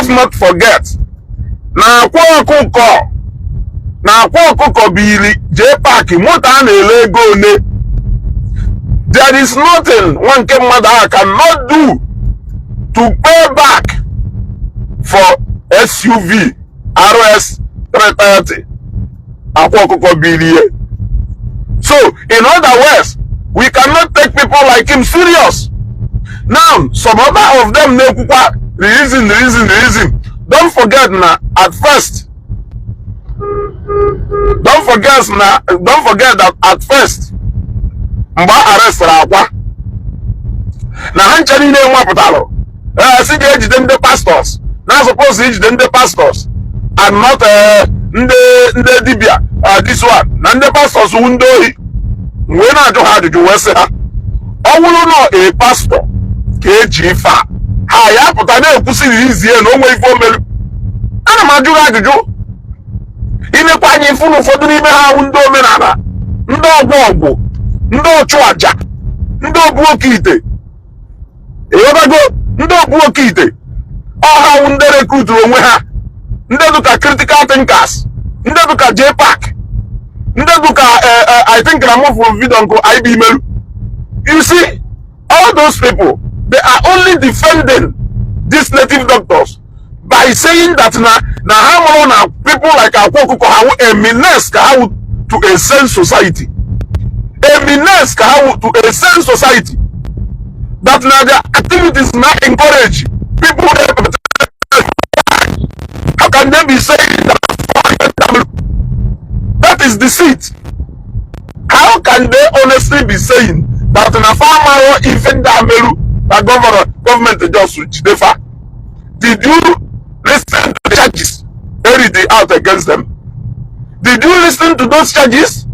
us not forget. Na Akwa Okuko bili J Park mota na ele ego ne. There is nothing one mother cannot do to pay back for SUV RS 330. Akwa Okuko bili. So in other words, we cannot take people like him serious. Now, some other of them reason. Don't forget now, at first. Don't forget that at first, Mba arrest Akwa. Na hanchani ne mwaputalo. Sige ejide the pastors. Now suppose ejide the pastors and not the dibia. This one. Na the pastors undohi. When I do have to say, I will know a pastor. KG4. Haya putane kusi easy no way for me. Ana majura juju. Ine kwa nyifunu fodu n'ime ha ndo menana. Ndo ogbo. Ndo chuaja. Ndo buokite. Eyobago ndo buokite. Oha unde recruit onwe ha. Ndo duka critical thinkers. Ndo duka J Park. Ndo duka I think na move from video ko IB melu. You see, all those people, they are only defending these native doctors by saying that na how people like Akwa Okuko have a menace to a sane society. A menace to a sane society. That now their activities not encourage people. How can they be saying that? That is deceit. How can they honestly be saying that in a farmer even the government just switch defa? Did you listen to the charges carried out against them? Did you listen to those charges?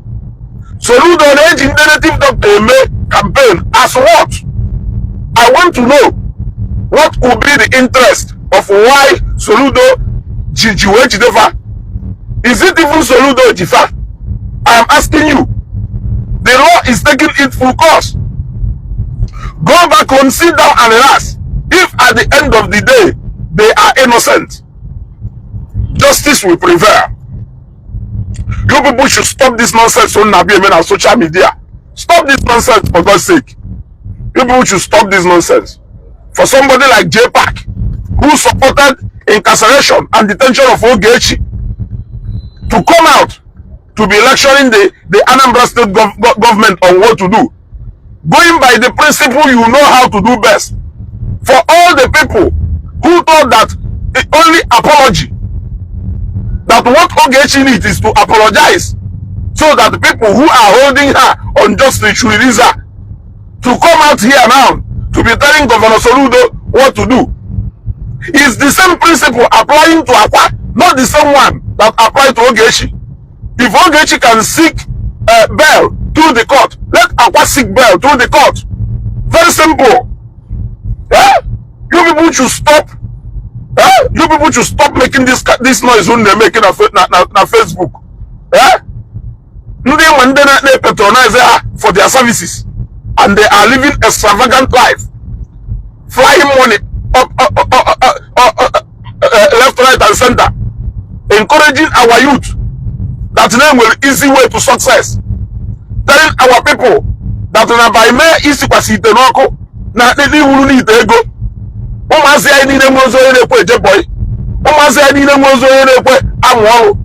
Soludo in native doctor campaign as what? I want to know what could be the interest of why Soludo Jijiwejidefa. Is it even Soludo Jifa? I am asking you. The law is taking it full course. Go back home, sit down and relax. If at the end of the day they are innocent, justice will prevail. You people should stop this nonsense on social media. Stop this nonsense for God's sake. You people should stop this nonsense. For somebody like J Park, who supported incarceration and detention of Ogechi, to come out to be lecturing the Anambra State government on what to do, going by the principle you know how to do best. For all the people who thought that the only apology, that what Ogechi needs is to apologize, so that the people who are holding her unjustly should release her, to come out here now to be telling Governor Soludo what to do, is the same principle applying to Akwa, not the same one that applied to Ogechi. If Ogechi can seek bail through the court, let Akwa seek bail through the court. Very simple. Yeah? You people should stop. You people should stop making this noise when they're making on Facebook. Yeah? They patronize her for their services, and they are living extravagant life, flying money up, left, right, and center, encouraging our youth that name will easy way to success, telling our people that by me easy kwasite noko na ndị huru ni ego. Ụmụazị anyị niile nwe ozo na-ekwe eje boy. Ụmụazị anyị niile nwe ozo na-ekwe amụ ọrụ.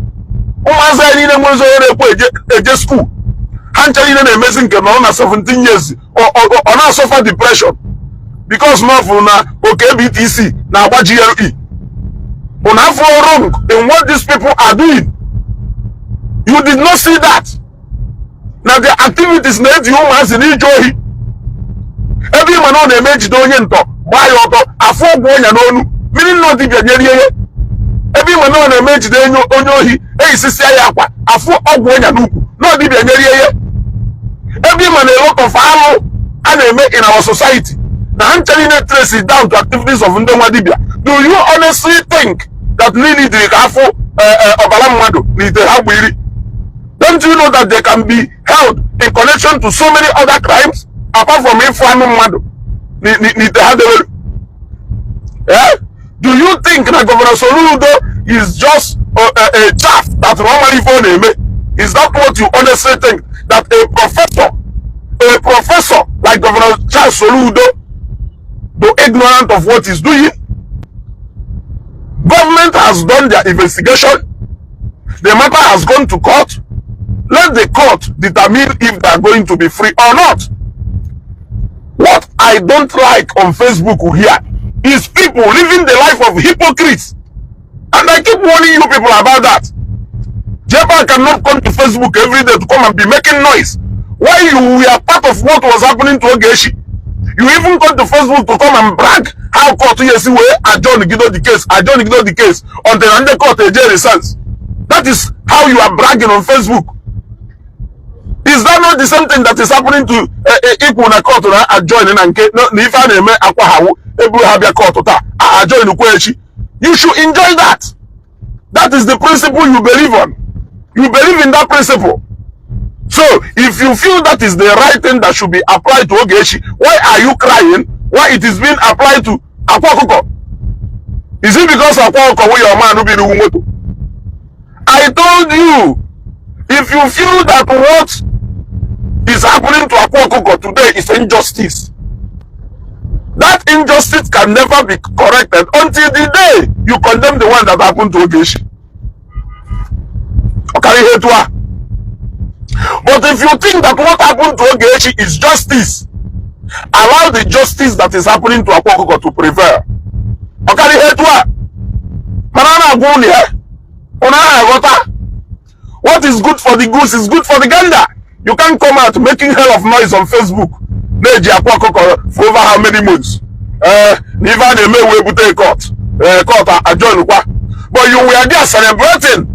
Ụmụazị anyị niile nwe ozo na-ekwe eje school. Ha ncha niile na-emezi nke nọ na 17 years ọ na-suffer depression because no for na okay BTC na agba GLE. Una have wrong in what these people are doing. You did not see that. Now their activities need you as in enjoy. Every man on the image don't enter. Buy auto, afford one and on. Meaning not the Every man on the image they know on your hey sister Yakwa, afford one and not the every man a lot of arrow and they make in our society. The Angelina trace is down to activities of Ndomadibia. Do you honestly think that Lily the Afo Obalamado need to have with? Don't you know that they can be held in connection to so many other crimes apart from informing Mado? Yeah? Do you think that Governor Soludo is just a chaff that normally phone him? Is that what you honestly think? That a professor like Governor Charles Soludo, though ignorant of what he's doing, government has done their investigation, the matter has gone to court. Let the court determine if they are going to be free or not. What I don't like on Facebook here is people living the life of hypocrites. And I keep warning you people about that. Jepa cannot come to Facebook every day to come and be making noise. Why you were part of what was happening to Ogechi? You even come to Facebook to come and brag how court yes we adjourn the case, until the court results. That is how you are bragging on Facebook. Is that not the same thing that is happening to equal na court na adjoining and no if I name Akwa Hawu ebu habia court ta adjoin Ukwechi? You should enjoy that. That is the principle you believe on. You believe in that principle. So if you feel that is the right thing that should be applied to Ogechi, why are you crying? Why it is being applied to Akwa Okuko? Is it because Akwa Okuko your man who be the Umoto? I told you, if you feel that what is happening to Akwa Okuko today is injustice, that injustice can never be corrected until the day you condemn the one that happened to Ogechi. Okay, but if you think that what happened to Ogechi is justice, allow the justice that is happening to Akwa Okuko to prevail. Okay, what is good for the goose is good for the gander. You can't come out making hell of noise on Facebook. For over how many months? Never they may we put a court. But you were there celebrating.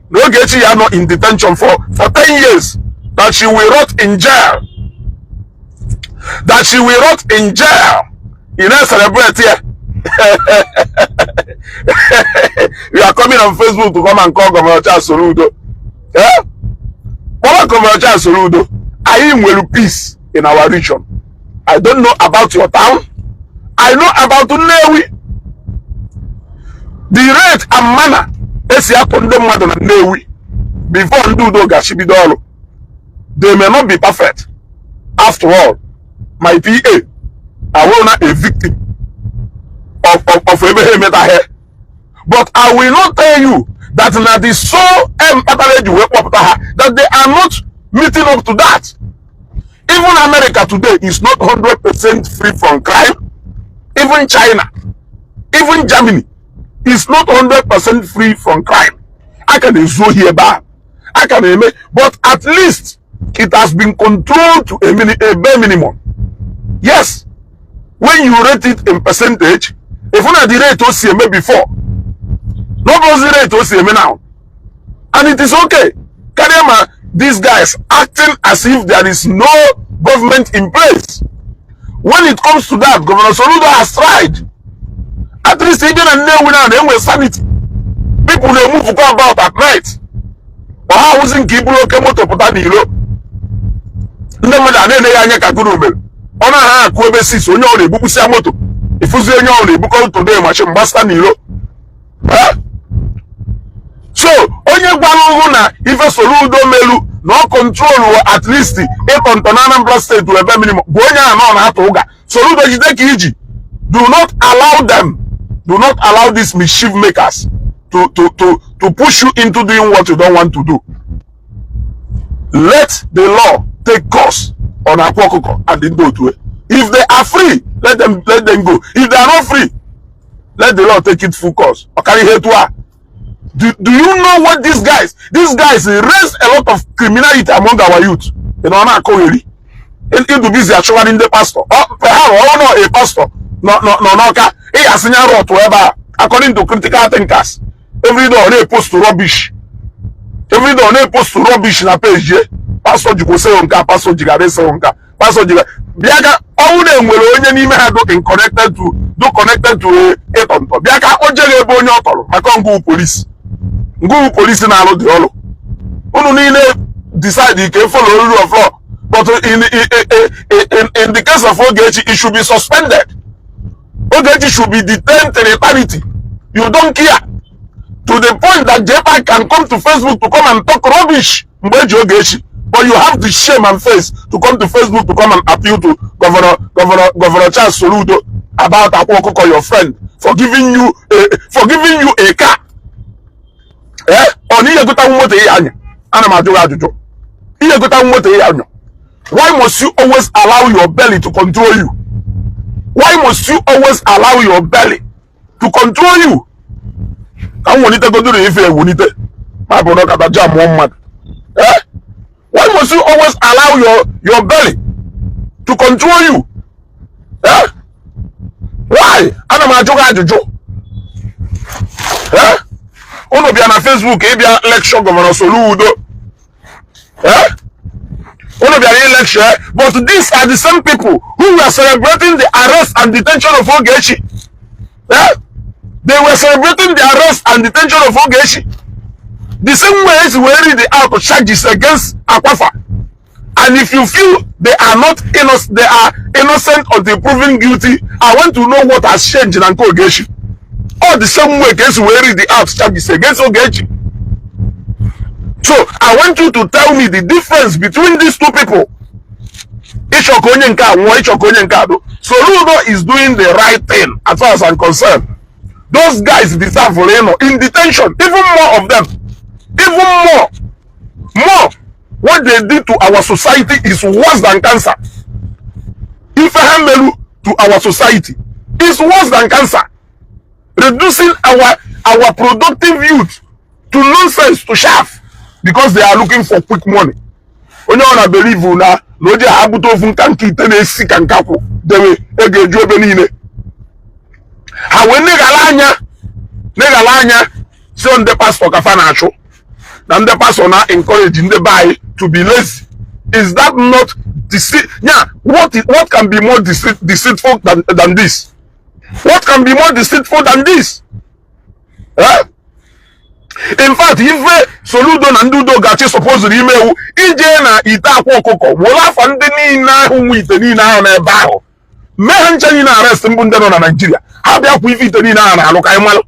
No Ogechi are not in detention for 10 years. That she will rot in jail. That she will rot in jail. You know, celebrate here. You are coming on Facebook to come and call Governor Charles Soludo. Yeah? What Governor Charles Soludo? I am well peace in our region. I don't know about your town. I know about Newi. The rate and manner is here condemn Madonna Newi before Ndudo Gashibidolo. They may not be perfect. After all, my PA, I will not a victim of Abraham here. But I will not tell you that now the so that they are not meeting up to that. Even America today is not 100% free from crime. Even China, even Germany is not 100% free from crime. I can zo here back. I can but at least it has been controlled to a bare minimum. Yes, when you rate it in percentage, if you had the rate OCMA before, nobody's rate OCMA now, and it is okay. Kadema, these guys acting as if there is no government in place. When it comes to that, Governor Soludo has tried. At least even a new winner, they will sanity. People they move to go about at night. Or how was in Kibulo came to put on the hero? No matter any Kagurume. Ona ha kwebesi so onye ole bukusi moto. Ifuzi onye ole buko today machine master nilo. So onye gwalu na ife Soludo melu no control at least e control Anambra state to a bare minimum. Go onye na na ato uga. Soludo jide ki iji. Do not allow them. Do not allow these mischief makers to push you into doing what you don't want to do. Let the law take course on Akwa Okuko and Indotwe. If they are free, let them go. If they are not free, let the law take it full course. Do you know what these guys raise a lot of criminality among our youth? You know, I'm not into busy in the pastor. Perhaps a pastor. No. According to critical thinkers, every day they post to rubbish. Every day they post to rubbish na page. Pastor Jugo say onka, Pastor Jigare say onka, Pastor Jigare. Biaka all them will only need me do connected to a tonto. Biaka ojele ebo nyotolo. Maka ngu police. Ngu police na alo di olo. Unu ni decide you can follow the rule of law. But in the case of Ogechi, it should be suspended. Ogechi should be detained in eternity. You don't care. To the point that JPAC can come to Facebook to come and talk rubbish. But you have the shame and face to come to Facebook to come and appeal to Governor Charles Soludo about Akwa Okuko, your friend, for giving you a car. Eh? Why must you always allow your belly to control you? Why must you always allow your belly to control you? I want to go to the if you want it. My brother got a jam 1 month. Eh? Why must you always allow your belly to control you? Eh? Why? I'm a joke. Eh? Ono be on Facebook, e be lecture Governor Soludo. Eh? Ono be a lecture, but these are the same people who were celebrating the arrest and detention of Ogechi. Eh? They were celebrating the arrest and detention of Ogechi. The same way as wearing the out charges against Akwafa. And if you feel they are not innocent, they are innocent until proven guilty, I want to know what has changed in Anko Ogechi. All the same way against wearing the out charges against Ogechi. So I want you to tell me the difference between these two people. Soludo is doing the right thing as far as I'm concerned. Those guys deserve in detention, even more of them. Even more. What they did to our society is worse than cancer. If Hamelu to our society is worse than cancer. Reducing our productive youth to nonsense, to chaff, because they are looking for quick money. Onye ona believe na loje abuto fun kanki tene si kankaku dewe egeju ebe niile. Ha we negala anya so nde pastor kafa na acho. Na nde pastor na encourage nde buy to be lazy. Is that not deceit? Yeah, what can be more deceitful than this? What can be more deceitful than this? Eh? In fact, if Soludo and Ndudo Gachi supposedly email ije na ite Akwa Okuko wola fa ndị niile ahụ nwe ite niile ahụ na ebe ahụ mee nche niile arrest mbụ ndị nọ na Nigeria ha bịa kwa ife ite niile ahụ na-alụ ka ịmalụ.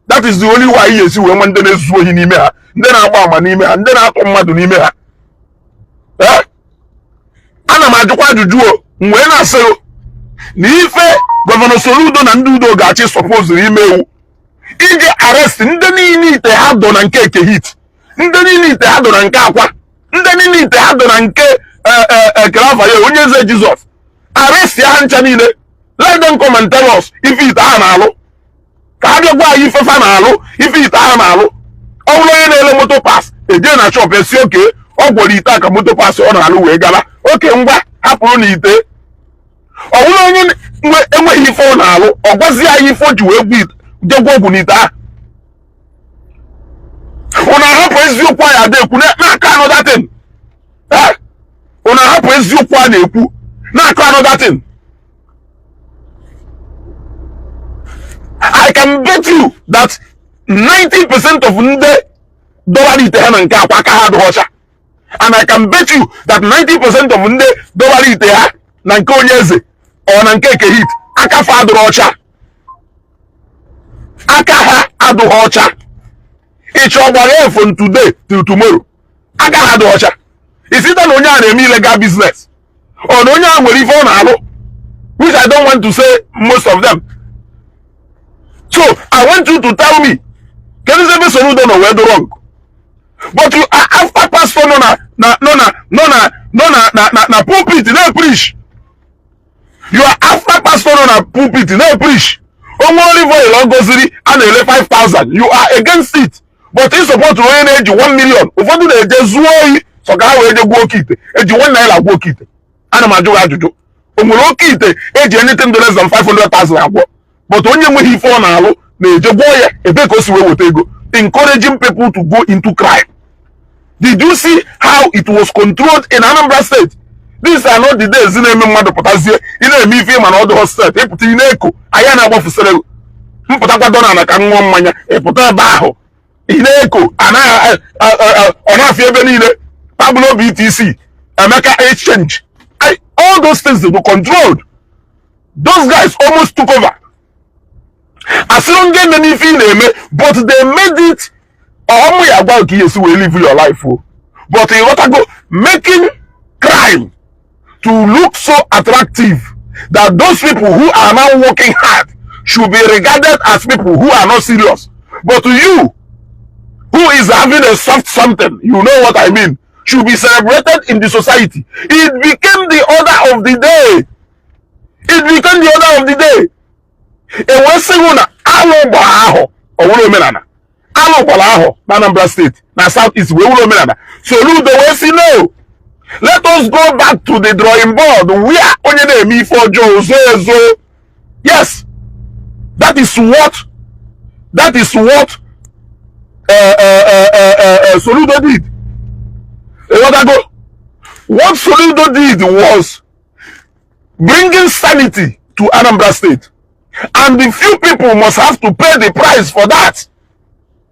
That is the only way he is wee nwe ndị na-ezu ohi n'ime ha, ndị na-agba ama n'ime ha, ndị na-atụ mmadụ n'ime ha. Eh? Ana m ajụkwa ajụjụ o wee na-asị na ife Governor Soludo na Ndudo Gachi supposedly imewu ije arrest ndị niile ite ha dọ na nke Ekehit, ndị niile ite ha dọ na nke Akwa, ndị niile ite ha dọ na nke Ekelafaya Onyeze Jesus. Arrest ya ha ncha niile. Let them come and tell us if ite ha na-alụ. Ka ha bịa gwa anyị ifefa na-alụ, ife ite ha na-alụ. Ọ bụrụ onye na-ele moto pass eje na shop esi oke ọ gwọrọ ite aka moto pass ọ na-alụ wee gala. Oke ngwa hapụrụ na ite. Ọ bụrụ onye enweghị ife ọ na-alụ ọ gwazi anyị ife o ji wee gwu ite jegwa ọgwụ n'ite ha. Ọ na-ahapụ eziokwu a ya na-ekwu na-aka another thing. Ọ na-ahapụ eziokwu a na-ekwu na-aka another thing. I can bet you that 90% of ndị dọwara ite ha na nke Akwa aka ha dị ọcha. And I can bet you that 90% of ndị dọwara ite ha na nke Onyeze ọ na nke Ekehit aka fa adịrọ ọcha. Aka ha adịghị ọcha. Ịchọ gbara from today till tomorrow. Aka ha dị ọcha. Isi na onye a na-eme illegal business. Ọ na onye a nwere ife ọ na-alụ. Which I don't want to say most of them. So I want you to tell me, can you say Soludo no where do wrong? But you are after pastor na pulpit no preach. You are after pastor na pulpit no preach. Only for a long goziri and a 5,000. You are against it. But you support to earn 1 million. Ufodu na ejezuo so ka we eje gwo kite. Eji 1 naira gwo kite. Ana maju ajuju. Omuro kite eji anything less than 500,000 agwo. But onye nweghị ife ọ na-alụ na-eje gwo ya ebe ka o si wee weta ego. Encouraging people to go into crime. Did you see how it was controlled in Anambra State? These are not the days na-eme mmadụ pụtazie ị na-eme ife ma na ọdụ steeti ịpụta ị na-eko anya na-agbafusere mpụtakwa dọna na ka nwa mmanya ịpụta ebe ahụ ị na-eko ọ na-afịa ebe niile Pablo BTC Emeka exchange all those things were controlled. Those guys almost took over. As long as anything they made, but they made it. Oh, we are going to live your life. But you want to go making crime to look so attractive that those people who are now working hard should be regarded as people who are not serious. But you, who is having a soft something, you know what I mean, should be celebrated in the society. It became the order of the day. It became the order of the day. A Western Alo Balaho, Anambra State, na Southeast, we will menana. So look the West, no. Let us go back to the drawing board. We are only me for Joe. So yes, that is what Soludo did. What Soludo did was bringing sanity to Anambra State, and the few people must have to pay the price for that.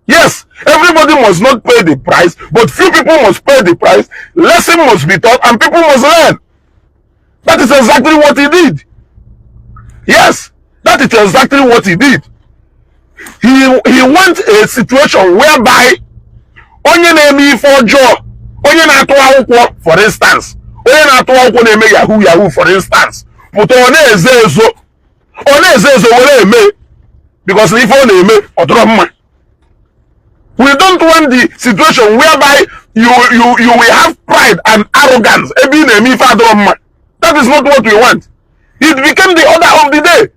Yes, everybody must not pay the price, but few people must pay the price. Lesson must be taught, and people must learn. That is exactly what he did. Yes, that is exactly what he did. He went a situation whereby onye na-eme for joy, onye na-atụ akwụkwọ, for instance, onye na-atụ akwụkwọ na-eme yahoo for instance, pụta ọ na-eze ezo were eme, because if ọ na-eme ọ dọrọ mma. We don't want the situation whereby you will have pride and arrogance. That is not what we want. It became the order of the day.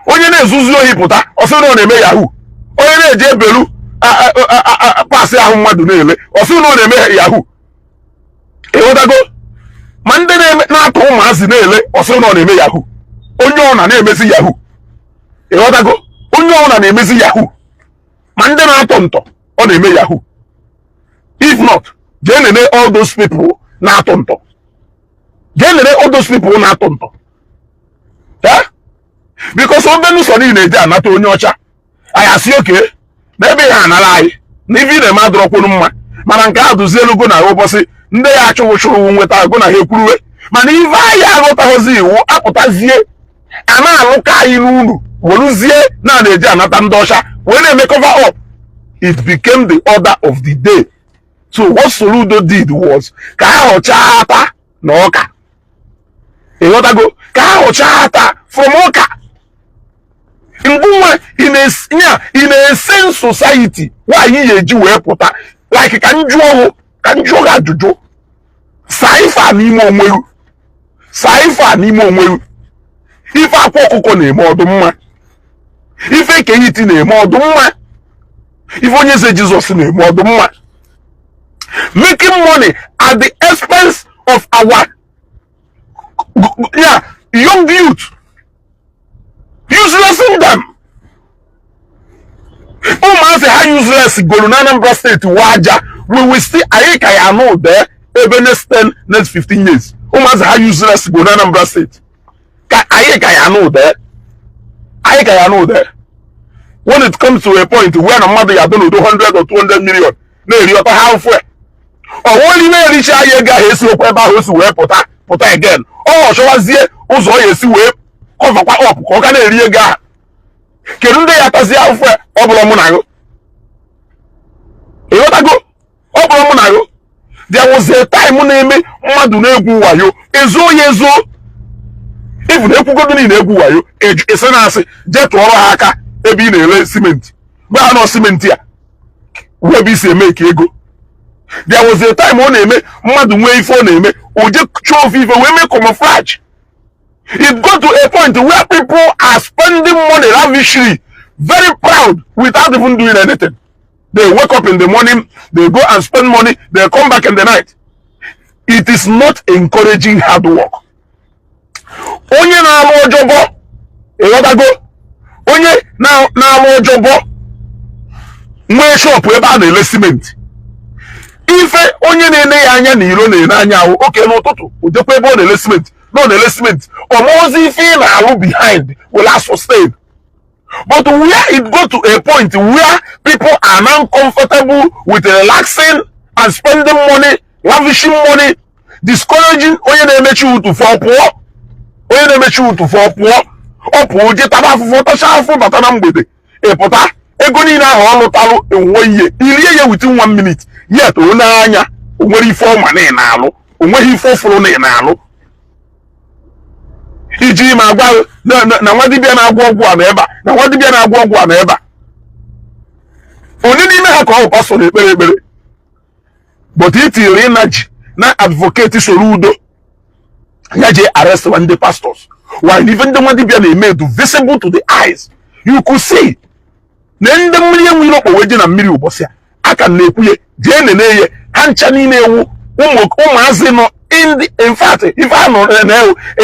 Onye na-ezuzu ohi pụta, ọsị na ọ na-eme yahoo. Onye na-eje ebelu pasị ahụ mmadụ na-ele, ọsị na ọ na-eme yahoo. Ịghọtago? Ma ndị na-atụ ụmụazị na-ele, ọsị na ọ na-eme yahoo. Onye ọ na-emezi yahoo. Ịghọtago? Onye ọ na-emezi yahoo. Ma ndị na-atọ ntọ, ọ na-eme yahoo. If not, jee all those people na-atọ ntọ. Jee all those people na-atọ ntọ. Yeah? Because obenu so ni na-eje anata onye ọcha. I asị okay, na ebe ya anara anyị, na ife na-eme adọrọkwunu mma, mana nke a duzielu go na ụbọchị ndị ya achụwụchụrụ nweta go na ha ekwuruwe. Mana ife anyị aghọtaghịzi iwu apụtazie, a na-alụka anyị n'unu, weluzie na-eje anata ndị ọcha, wee na-eme cover up. It became the order of the day. So what Soludo did was ka ha hochata na ọka. Ịghọtago? Ka ha hochata from ọka. In a sane society, why you eji wee pụta like ka njụọ ga ajụjụ. Saifa n'ime onweru. Saifa n'ime onweru. Ife Akwa Okuko na-eme ọdụ mma. Ife Ekeyiti na-eme ọdụ mma. If Onyeze Jesus name, making money at the expense of our young youth, uselessing them. Oh, say how useless go to Anambra State waja. We will see I know there even next 15 years. Oh, say how useless go to Anambra State. I know there. I know there. When it comes to a point where a mother you don't do 100 or 200 million, no, you have halfway. Or only may reach a year guy is so about who's way put again. Oh, show us here, who's all you see way over up, or can a real guy. Can they at the halfway? Oblomonago. You want to go? Oblomonago. There was a time when they made Madunegu Wayo, Ezo Yezo. If they could go to Negu Wayo, it's an answer, Jet or Haka. Ebi na-ele cement, but no cement here. Where be say make ego. There was a time on eme mmadụ nwee ife ọ na-eme oje chọọ ife we make camouflage. It got to a point where people are spending money lavishly, very proud, without even doing anything. They wake up in the morning, they go and spend money, they come back in the night. It is not encouraging hard work. Onye na-alụ ọjọbọ, ịghọtago? Onye na-alụ ọjọbọ nwee shop ebe a na-ele cement. Ife onye na-ene ya anya na iro na-ene anya ahụ oke n'ụtụtụ ojekwa ebe ọ na-ele cement no na-ele cement ọmụozi ife ị na-alụ behind will sustain. But where it go to a point where people are now comfortable with relaxing and spending money, lavishing money, discouraging onye na-emechi utu for pụọ, onye na-emechi utu for pụọ, ọ pụọ je taba afụfụ tacha afụ bata na mgbede ịpụta ego niile ahụ ọ lụtalụ enwe ihe irie ya within 1 minute yet o n'anya o nwere ife ọma na ị na-alụ o nweghị ife ọfụrụ na ị na-alụ iji ma agwa na nwa dibịa na-agwọ ọgwụ a na ebe a na nwa dibịa na-agwọ ọgwụ a na ebe a onye n'ime ha ka ọ bụ pastọ na-ekpere ekpere but itinyere energy na advocate soro udo ya je arrest one the pastors while even the nwa dibịa na-eme do visible to the eyes you could see na ndị mmiri enwe okpo weje na mmiri ụbọchị a ka na-ekwuye jee nene ha ncha niile ewu ụmụazị nọ in fact if I know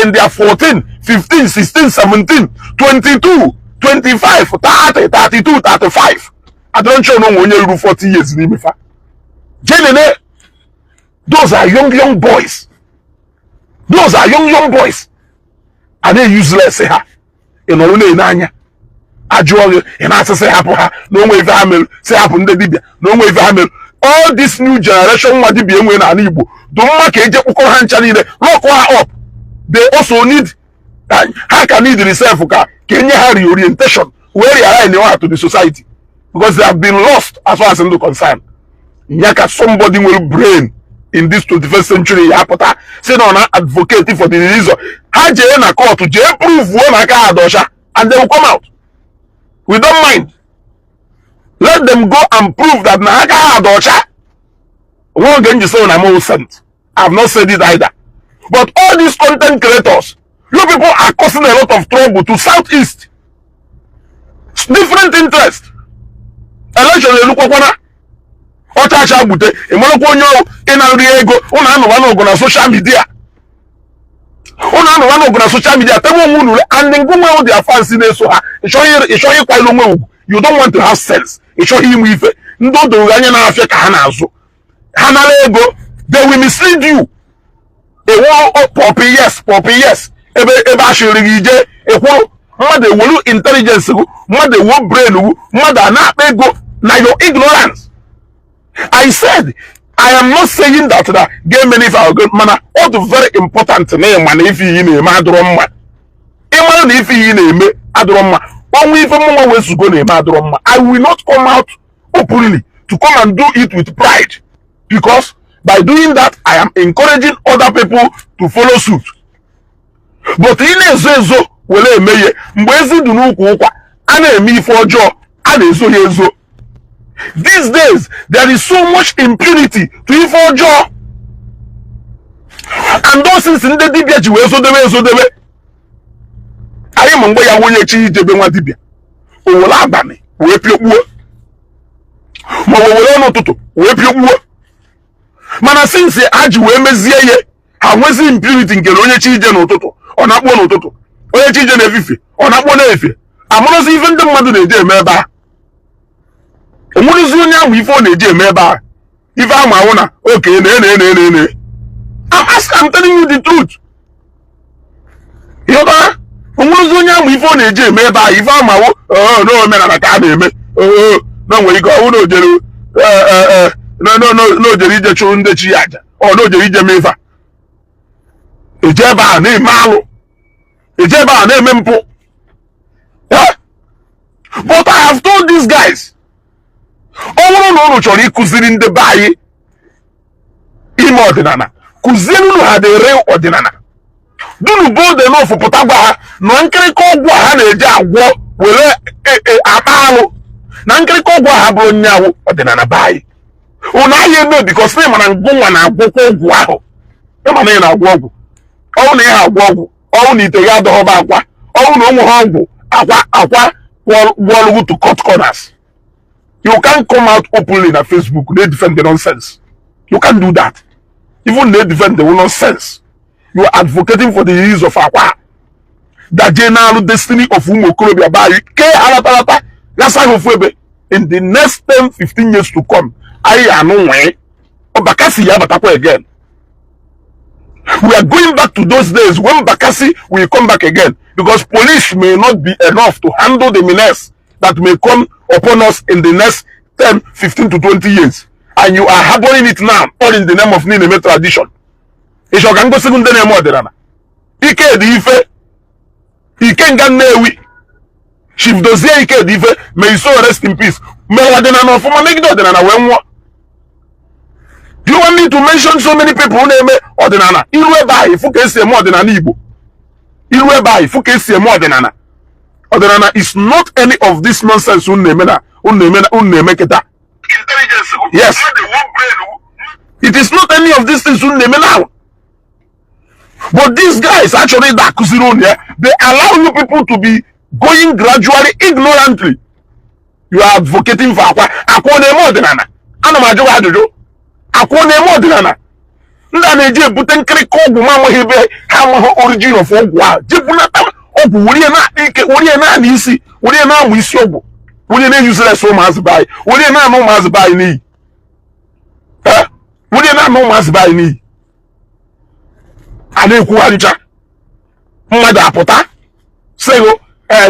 in their 14 15 16 17 22 25 30 32 35 I don't show no onye ruru 40 years n'ime fa jee nene those are young boys. Those are young boys. Are they useless? In only in Anya. Ajuoge, in answer say happen, no way family, say happen the Dibia, no way family. All this new generation, what Dibia when an Igbo, don't make a Jacob Hanchani, lock her up. They also need, how can need reserve for Kenya Harry orientation, where you are in to the society. Because they have been lost as far as I'm concerned. Yaka somebody will brain. In this 21st century, Yapota say no na advocate for the reason. Haje na court to prove one adosha and they will come out. We don't mind. Let them go and prove that na adosha. One again you say I'm all sent. I have not said it either. But all these content creators, you people are causing a lot of trouble to Southeast. Different interest. Election look what Otacha bute imolokwo onye ịnarị ego ụna anụwa n'ogo na social media tebo nwunu and ngumwe all their fans na-eso ha ịchọghị kwailu onwe ugwu you don't want to have sense ịchọghị inwe ife ndị odoro anya na-afịa ka ha na-azụ ha nara ego they will mislead you ewo poppy yes ebe ashiri gị ije ekwuru mmadụ ewelu intelligence gụ mmadụ ewo brain gụ mmadụ a na-akpa ego na your ignorance. I said, I am not saying that gay many are good manner. All the very important name man if you in a madroma. Even if you in a madroma, only if someone wants to go to a madroma, I will not come out openly to come and do it with pride. Because by doing that, I am encouraging other people to follow suit. But in a zezo, will a maye, Mwezi do no kwa, and me for job, and a zo. These days, there is so much impunity to evil jaw. And those things in the Dibia, you so the I am on where I want you to be one Dibia. Oh, Labani, whip your work. Mawano Toto, whip your work. Mana since Aju Mezie, how was impunity in Geronia children or Toto, or not one or Toto, or a children every or not one every. I'm not even the mother they did, Meba. Omuruzunya we phone eje meba. If I'm a owner, okay, ne. I'm telling you the truth. You know, Omuruzunya we phone eje meba. If I'm a no man na ka me. Oh no we go no jeru. No jeri je chu nde chi aja. Oh no jeri je mefa. Ejeba na malu. Ejeba na mempo. Yeah? But I have told these guys. No chọrọ ikuziri ndị be anyị ime ọdịnala kuziri unu ha the real ọdịnala dunu bold enough pụta gwa ha na nkirịka ọgwụ ha na-eji agwọ were akpa alụ na nkirịka ọgwụ ha bụrụ nyawo ọdịnala be anyị unu anyị eme because na mana ngụnwa na-agwọkwa ọgwụ ahụ ịma na ị na-agwọ ọgwụ ọwụ na ị na-agwọ ọgwụ ọwụ na ite ya adọghọba akwa ọwụ na ụmụ ha ọgwụ akwa gwọọlụgwu to cut corners. You can't come out openly on Facebook. They defend the nonsense. You can't do that. Even they defend the nonsense. You are advocating for the use of Akwa. The general destiny of Umukorobia Bayi. In the next 10-15 years to come, I am no way. Again. We are going back to those days when Bakassi will come back again. Because police may not be enough to handle the menace that may come upon us in the next 10, 15 to 20 years. And you are harboring it now, all in the name of Nineme tradition. It's your gango second name more than Ike di Ife, Ike Ganewi, Chief Dozie Ike Dive, may you so rest in peace. May Odinana for my Odinana when what? Do you want me to mention so many people who name Odinana? Ilweba, if you can say more than an Igbo. Ilweba, if you can say more than Anna. Odinana is not any of this nonsense unnemena. Yes. It is not any of these things unnemena. But these guys actually that they allow you people to be going gradually, ignorantly. You are advocating for Akwa Nemo Dinana. Anamajo Adojo. Akwa Nemo Dinana. Nda buten kriko gumamo hebe hamo origin of ogwa. Jibunata obu wuri na nisi, wuri na wisi obu. Wuri na useless so mas buy. Wuri na no mas buy ni. Wuri na no mas buy ni. Ade ku aricha. Mmada apota. Sego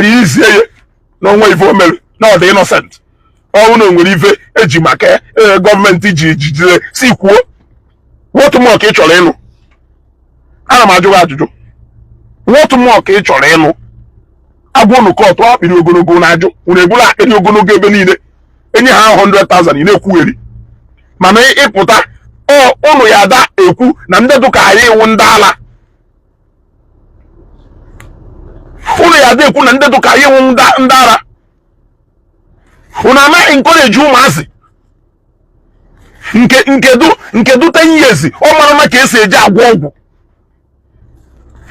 easy no way for mel. No, the innocent. Oh no, we live ejimake government ji si kwuo. What more ka ị chọrọ ịnụ? Ana m ajụ ajụjụ. What more ka ị chọrọ ịnụ? Agwọ unu kọtụ akpịrị ogologo na-ajụ. Unu ebula akpịrị ogologo ebe niile. Enye ha 100,000 ị na-ekwugheri. Mana ịpụta unu ya ada ekwu na ndị dụka anyị iwu ndị ala. Unu ya ada ekwu na ndị dụka anyị iwu ndị ala. Unu ama encourage ụmụazị. Nkedu 10 years ọ mara na ka esi eje agwọ ọgwụ.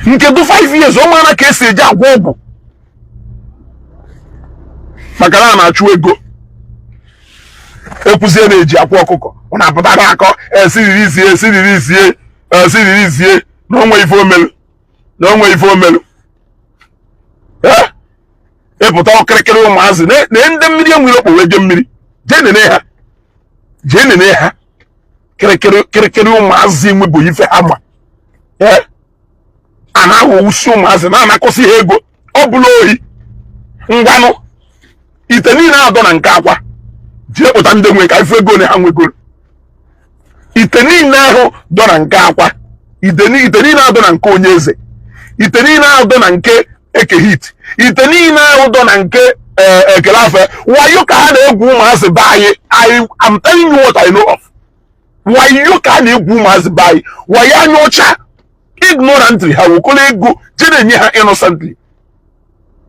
Nkedu 5 years ọ mara na ka esi eje agwọ ọgwụ. Maka na na-achụ ego. Ekwuzie na-eji akwa ọkụkọ. Ọ na-apụta n'akọ esiririzie na onwe ife omelu. Na onwe ife omelu. Epụta ọkịrịkịrị ụmụazị na ndị mmiri enwere okpo wege mmiri. Jee nene ha. Kịrịkịrị ụmụazị nwebụ ife ama. A na-awụ usi ụmụazị na-anakọsị ha ego. Ọ bụla ohi. Ngwanụ. Ite niile adọ na nke akwa. Jee kpụta ndị nwe ka ife ego na ha nwegoro. Ite niile ahụ dọ na nke akwa. Ite niile adọ na nke Onyeze. Ite niile adọ na nke Ekehit. Ite niile ahụ dọ na nke Ekelafe. Wayo ka ha na-egwu ụmụazị be anyị. I'm telling you what I know of. Wayo ka ha na-egwu ụmụazị be anyị. Wayo anya ọcha. Ignorantly ha wekọrọ ego jere enye ha innocently.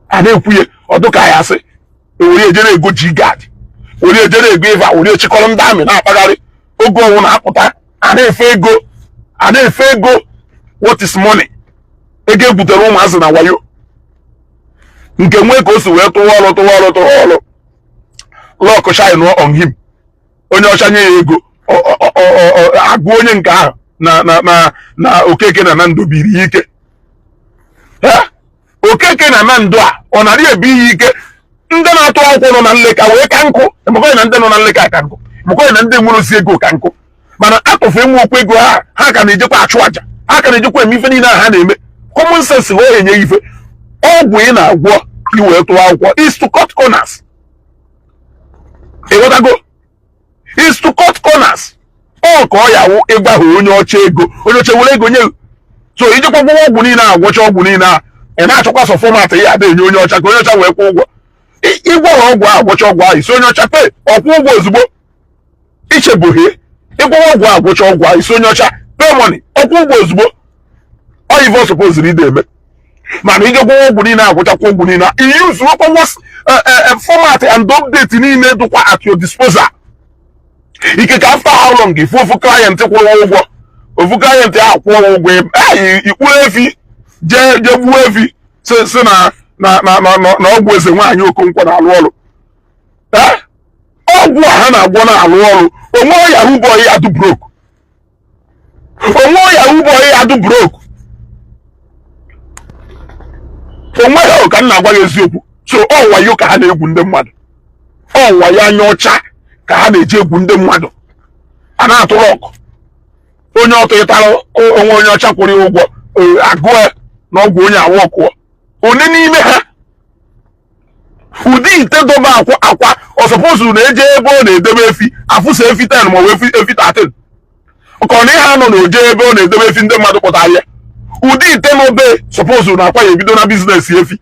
A na-ekwuye ọdụ ka ya asị. Ewere ejere ego G-Guard. Were ejere ego eva. Were echekọrọ ndị amị na-akpagharị. Oge ọnwụ na-apụta. A na-efe ego. What is money? Ego ebutere ụmụazị na wayo. Nke nwe ka o si wee tụwa ọrụ lọkụ shine on him. Onye ọcha nye ya ego agụ onye nke ahụ na Okeke na Nando biri ike. Okeke na Nando a ọ narị ebi ihe ike. Ndị na-atụ akwụkwọ nọ na nleka wee ka nkụ. Emekọghị na ndị nọ na nleka ka nkụ. Emekọghị na ndị nwere osi ego ka nkụ. Mana atụfu enwe okwu ego ha ka na-ejekwa achụ aja. Ha ka na-ejekwa eme ife niile ha na-eme. Common sense wee enye ife. Ọgwụ ị na-agwọ iwe tụọ akwụkwọ is to cut corners. Ịghọtago? Is to cut corners. Ọ ka ọ ya wụ ịgbahụ onye ọcha ego. Onye ọcha were ego nye. So ijekwa gwọ ọgwụ niile agwọcha ọgwụ niile a. Ị na-achọkwa sọ fọmat ya ada enye onye ọcha ka onye ọcha wee kwụ ụgwọ. Ịgwọrọ ọgwụ a agwọcha ọgwụ ahụ isi onye ọcha pay ọkwụ ụgwọ ozugbo. Ichebughie ịgwọrọ ọgwụ a agwọcha ọgwụ ahụ isi onye ọcha pay money ọkwụ ụgwọ ozugbo. Ọ ife supposed ide eme. Mana ijekwa ọgwụ niile agwọchakwa ọgwụ niile use format and update niile dụkwa at your disposal. Ike ka after how long if ofu client kwụrụ ụgwọ ofu client ahụ kwụrụ ụgwọ ikpuru efi je gbuo efi si na ọgwụ eze nwaanyị Okonkwo na-alụ ọrụ. Ọgwụ a ha na-agwọ na-alụ ọrụ onwe Yahoo boy ya dụ broke. Onwe Yahoo boy ya dụ broke. Onwe ya ka m na-agwa gị eziokwu. So ọ wayo ka ha na-egwu ndị mmadụ. Ọ wayo anya ọcha ka ha na-eji egwu ndị mmadụ. A na-atụrụ ọkụ. Onye ọtọ ịtara onwe onye ọcha kwụrụ ụgwọ agụọ na ọgwụ onye awụ ọkụọ. One n'ime ha ụdị ite dobe akwa ọ suppose na-eje ebe ọ na-edebe efi afụsa efi 10 ma ọ bụ efi 13. Ọkọ na ihe anọ na oje ebe ọ na-edebe efi ndị mmadụ pụtara ya. Ụdị ite n'obe suppose na akwa ya ebido na business efi.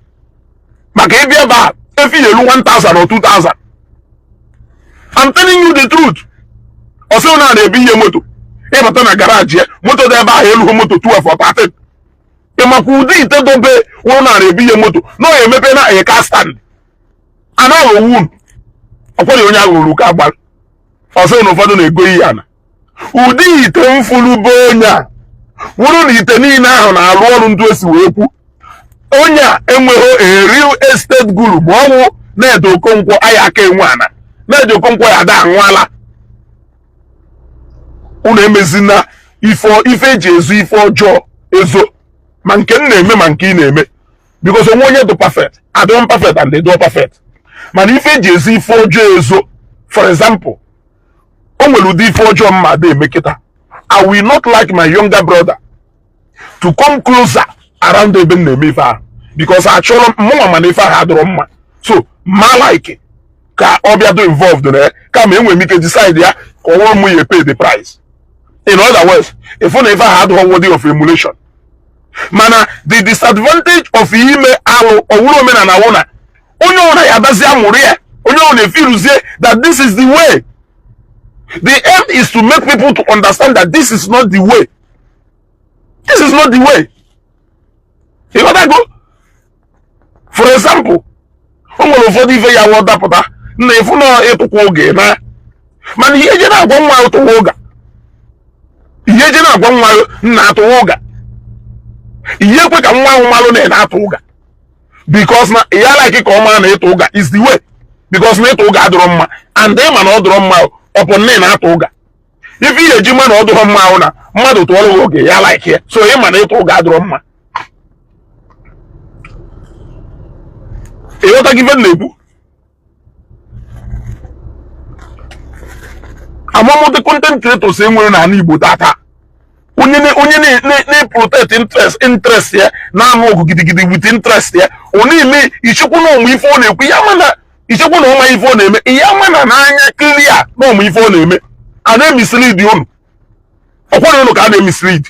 Maka ịbịa ebe a if you 1,000 or 2,000. I'm telling you the truth. Also now they be your moto. If I turn a garage, moto there by a moto 12 or 13. If I could eat the bay, one now be your moto. No, you may not a car stand. And I will wound. Upon your young look about. Also no father go yan. Udi ite mfulu bonya. Wuru ni ite ni na na aru ndu esi wepu. Onya enweho a real estate guru bo na edo konkwo ayaka enwana. Na edo konkwo ya da anwala. Unu emezina ife eji ezu ife ọjọọ ezo. Ma nke na-eme ma nke na-eme. Because onye do perfect. I don't perfect and they do perfect. Man ife eji ezu ife ọjọọ ezo. For example, I will not like my younger brother to come closer around the Benemifa because I told him more money if I had Roma. So, my like can Obiado involved there. Come in when we can decide there or one way you pay the price. In other words, if I never had one worthy of emulation. Mana, the disadvantage of ime alo or woman and a owner. Only Yabazia Muria, only feel that this is the way. The aim is to make people to understand that this is not the way. This is not the way. You know that go? For example, man yeje na agwa nwa to woga. Yeje na agwa nwa na to woga. Iye kwe ka nwa malo na to woga. Because na ya like ko ma na to woga is the way. Because na to woga adoro mma and them man odoro mma upon name atoga. If you a man or do mauna, mother to all okay, ya like here. So him and it all gadroma. A what given label. Among the content creators saying when I need data. Only protect interest here. Now more with interest here. Only me, you should know me for a yamana. You should know my phone name. Yamana nanya clear. No me phone name. And they mislead you. Or what you look at they mislead.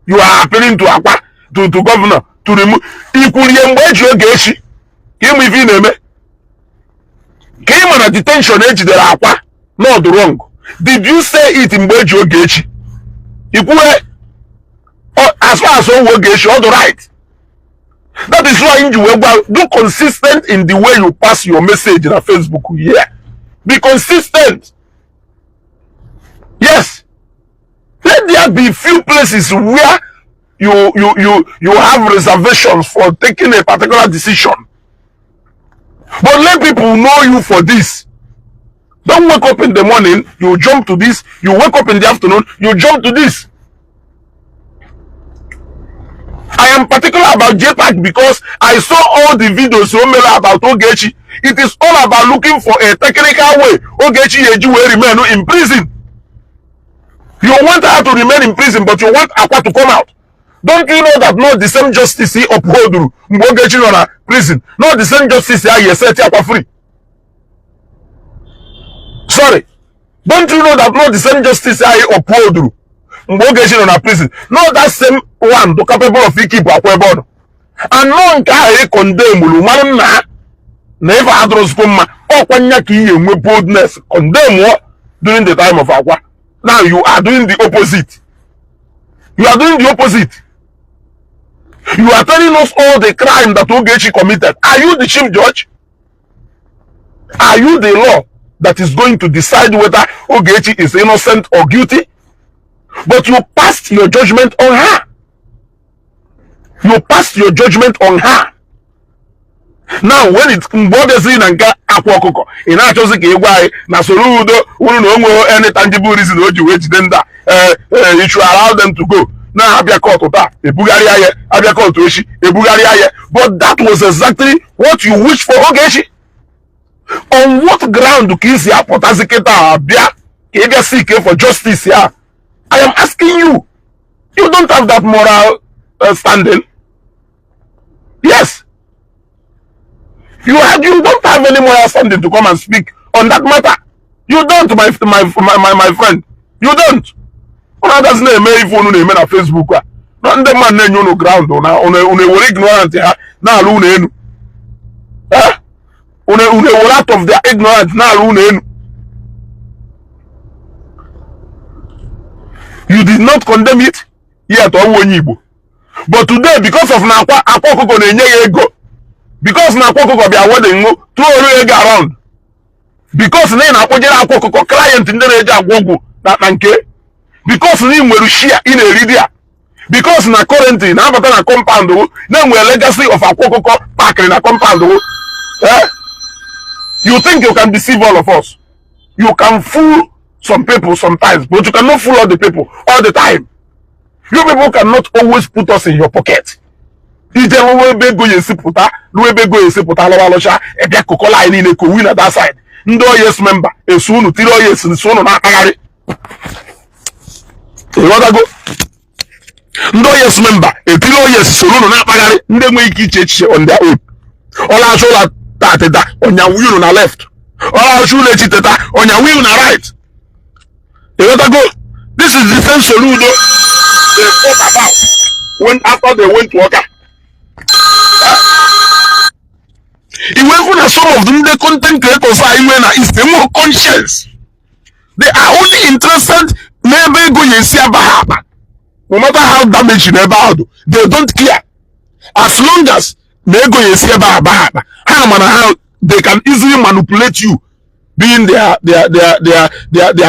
You are appealing to Akwa, to governor, to remove equally engage your geshi. Give me V name. Came on a detention age the Akwa. Not wrong. Did you say it in Bojo Gechi? Equal as far as all work geshi, all the right. That is why you will do consistent in the way you pass your message in a Facebook. Yeah. Be consistent. Yes. Let there be few places where you have reservations for taking a particular decision. But let people know you for this. Don't wake up in the morning, you jump to this. You wake up in the afternoon, you jump to this. I am particular about JPAC because I saw all the videos about Ogechi. It is all about looking for a technical way. Ogechi Yeji will remain in prison. You want her to remain in prison, but you want Akwa to come out. Don't you know that not the same justice he uphold Ogechi on a prison? Not the same justice he set Akwa free. Sorry. Don't you know that not the same justice he uphold Ogechi on a prison? Not that same one to capable of keep Akwa. And no one condemn Ulu na never had Roskoma or Kwanyaki with boldness condemn what during the time of Akwa. Now you are doing the opposite. You are doing the opposite. You are telling us all the crime that Ogechi committed. Are you the chief judge? Are you the law that is going to decide whether Ogechi is innocent or guilty? But you passed your judgment on her. You passed your judgment on her. Now when it bothers in and Akwa Okuko, in our chosen why Nasoludo won't know any tangible reason which then that you should allow them to go. Now Abia called to that, a Bugaria, Abia called to Ishi, a Bugaria. But that was exactly what you wish for Ogechi. On what ground do Kizia Potaziketa Abia Kega seek for justice here? I am asking you. You don't have that moral standing. Yes. You don't have any moral standing to come and speak on that matter. You don't, my friend. You don't. One doesn't name if you name on Facebook. Not the man name you no ground on a ignorant now. will out of their ignorance now. You did not condemn it yet. But today, because of Akwa Okuko ego, because Akwa Okuko be awarding throw ego around, because na Akwa Okuko client in the age agwogu that nanke, because ni nwere share in a because na currently na abata na compound na nwere legacy of Akwa Okuko park in a compound. You think you can deceive all of us? You can fool some people sometimes, but you cannot fool all the people all the time. You people cannot always put us in your pocket. That side. Ndo yes member, esunu tiro yes nsunu na akagari. Ndo yes member, etiro yes sunu na akagari. Nde nwe iki iche on their own. Ola shola tateta onya wiru na left. Ola shola chiteta onya wiru na right. This is the same soludo they fought about when after they went to Oka. Even as some of them, the content creators is the more conscious. They are only interested maybe go bahaba. No matter how damaged they are, they don't care. As long as they go bahaba, how they can easily manipulate you, being their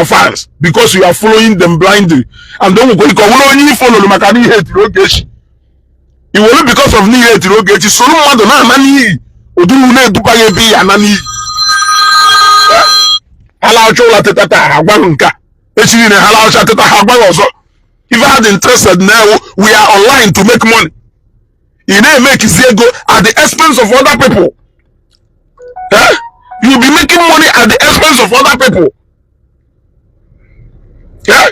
fans, because you are following them blindly. And don't go follow them. It will be because of me hate rogechi. So no matter nani odurune dupaye be anani. Hala chola teta hagwanka. Echiri ne hala chola teta hagwan also. If I had interested now, we are online to make money. You may make ego at the expense of other people. You'll be making money at the expense of other people. Yeah.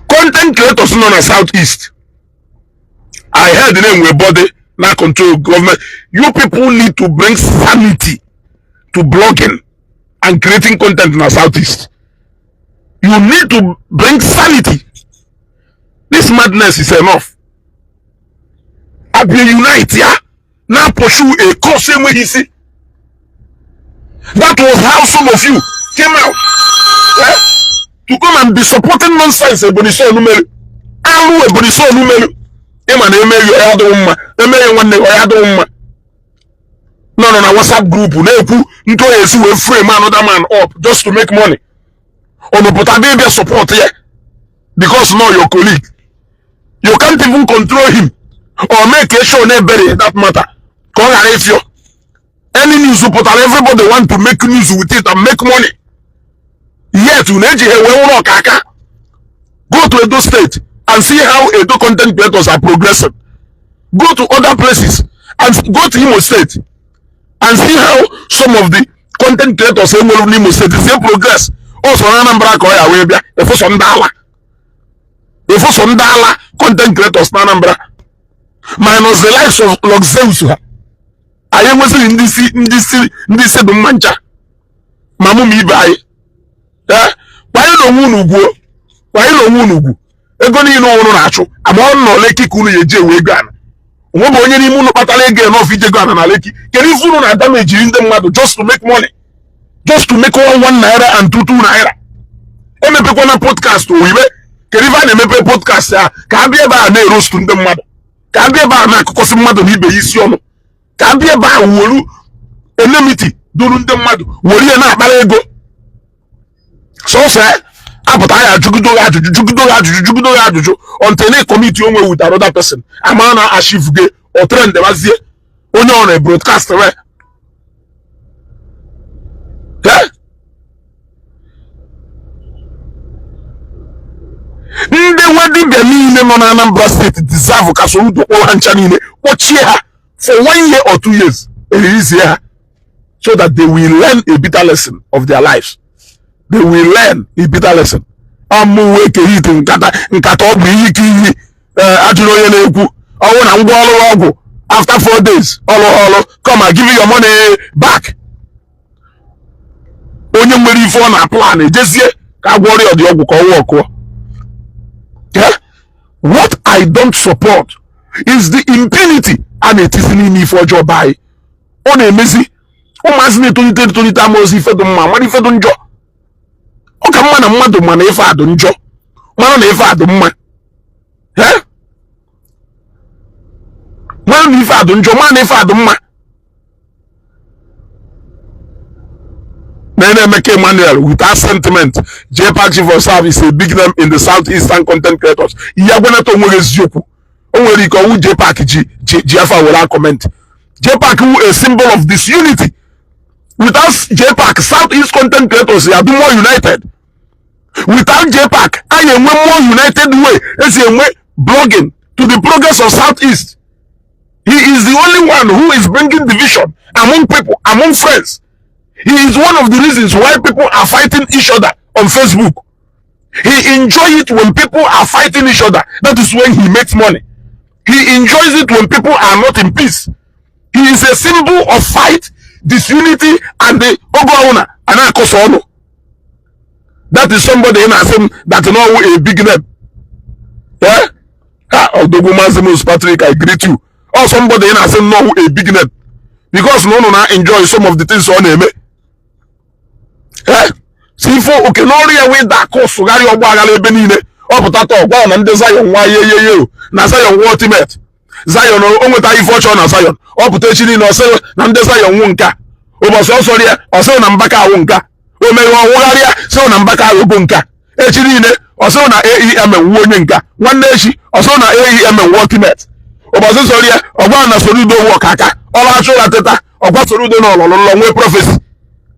Content creators known as Southeast. I heard the name we body now control government. You people need to bring sanity to blogging and creating content in the Southeast. You need to bring sanity. This madness is enough. I be unite, yeah. Now pursue a course same way he see. That was how some of you came out, yeah, to come and be supporting nonsense. Everybody saw numero. Everybody saw numero. No, WhatsApp group. We frame another man up just to make money. Or no, but I didn't support here because now your colleague. You can't even control him or make a show bury that matter. Any news reporter, everybody want to make news with it and make money. Yet you need to go to Edo State and see how Edo content creators are progressing. Go to other places and go to Imo State and see how some of the content creators in Imo State the same progress. Also, Anambra Koya Webia, the first one dollar. The first one dollar content creators in Anambra. Minus the likes of Luxeusa. I am in this mancha. Mamu mi buy. Why you don't go? Why you don't go? Egoni no no nacho. I'm on no leki kunu yeje wegan. Wobo onye ni munu patale again no fi jego na leki. Can you funu na damage in them madu just to make money? Just to make one naira and two naira. Emepe kwa na podcast wiwe. Keriva na mepe podcast ya. Ka bia ba na roast ndem madu. Ka bia ba na kokosi madu ni be isi ono. Ka bia ba wolu enmity duru ndem madu. Wori na akpara ego. So say apụta ya jugudo until they commit your way with another person. Amana achieve ge or trend mazie onye on a broadcast we. Ndị wedi be niile nọ na Anambra State deserve ka so ndo kwa hancha niile kpochie ha for 1 year or 2 years release ha so that they will learn a bitter lesson of their lives. They will learn a bitter lesson. Amu ke hit nkata obu iyi ajuro onye na-ekwu owo na ngwa ọrụ ọgwụ after 4 days olo come and give you your money back. onye nwere ife ọ na plan ejezie ka agwọrọ ọdị ọgwụ ka ọwụ ọkụọ. What I don't support is the impunity a na-etisi n'ime ife ọjọọ by ọ na-emezi ụmụazị na-etolite amaozi ife dị mma mara ife dị njọ. Ọ ka mma na mmadụ ma na ife adụ njọ mara na ife adụ mma, mara na ife adụ njọ mara na ife adụ mma. Emeka Emmanuel, without sentiment, JPAC chief of staff is a big name in the southeastern content creators. Iyagwanato nwere eziokwu. O nwere ike ọwụ JPAC ji afa were comment. JPAC wụ a symbol of disunity. Without JPAC, southeast content creators are more united. Without JPAC, I am more united way as a way blogging to the progress of southeast. He is the only one who is bringing division among people, among friends. He is one of the reasons why people are fighting each other on Facebook. He enjoys it when people are fighting each other. That is when he makes money. He enjoys it when people are not in peace. He is a symbol of fight, disunity, and the Ogoona and Akosono. That is somebody in Assam that know a big name. Yeah? Odogumazimus Patrick, I greet you. Or somebody in Assam know a big name. Because no enjoy some of the things on him. See for okay no real way that course gari ogbo agala ebe niile oputato ogbo na ndị Zion wa ye na Zion ultimate Zion o nweta ife ocho na Zion oputa echi niile ose na ndị Zion wu nka ụbọchị ọsọ ria ose na mbaka awụ nka o mere ọwụgharịa so na mbaka awụ bụ nka echi niile ose na AEM wu onye nka nwanne echi ose na AEM ultimate ụbọchị ọsọ ria ogbo na Soludo wu ọkaka ọla achụra teta ogbo Soludo na ọlọlọ nwe prophecy.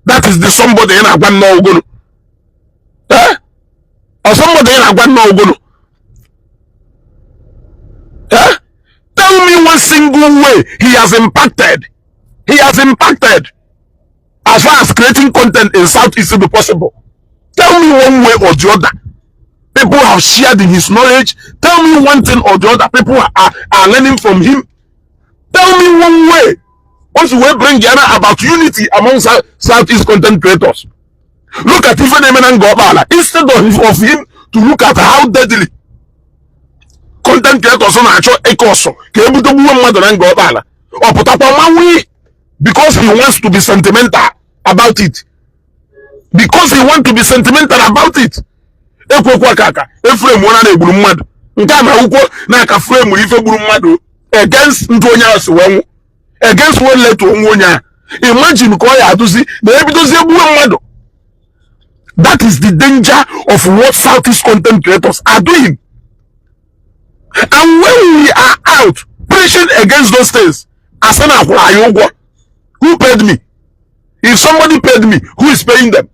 That is the somebody in Agwan no Ogunu. Or somebody in Agwan no Ogunu. Tell me one single way he has impacted. He has impacted as far as creating content in Southeast to be possible. Tell me one way or the other. People have shared in his knowledge. Tell me one thing or the other. People are learning from him. Tell me one way. Once we bring Ghana about unity among Southeast content creators. Look at even Eminem Gobala. Instead of him to look at how deadly content creators on actual echoes. Because he wants to be sentimental about it. Because he wants to be sentimental about it. Against Ntonya against one let to Ongonya. Imagine Koya Aduzi, that is the danger of what Southeast content creators are doing. And when we are out preaching against those things, Asana who paid me? If somebody paid me, who is paying them?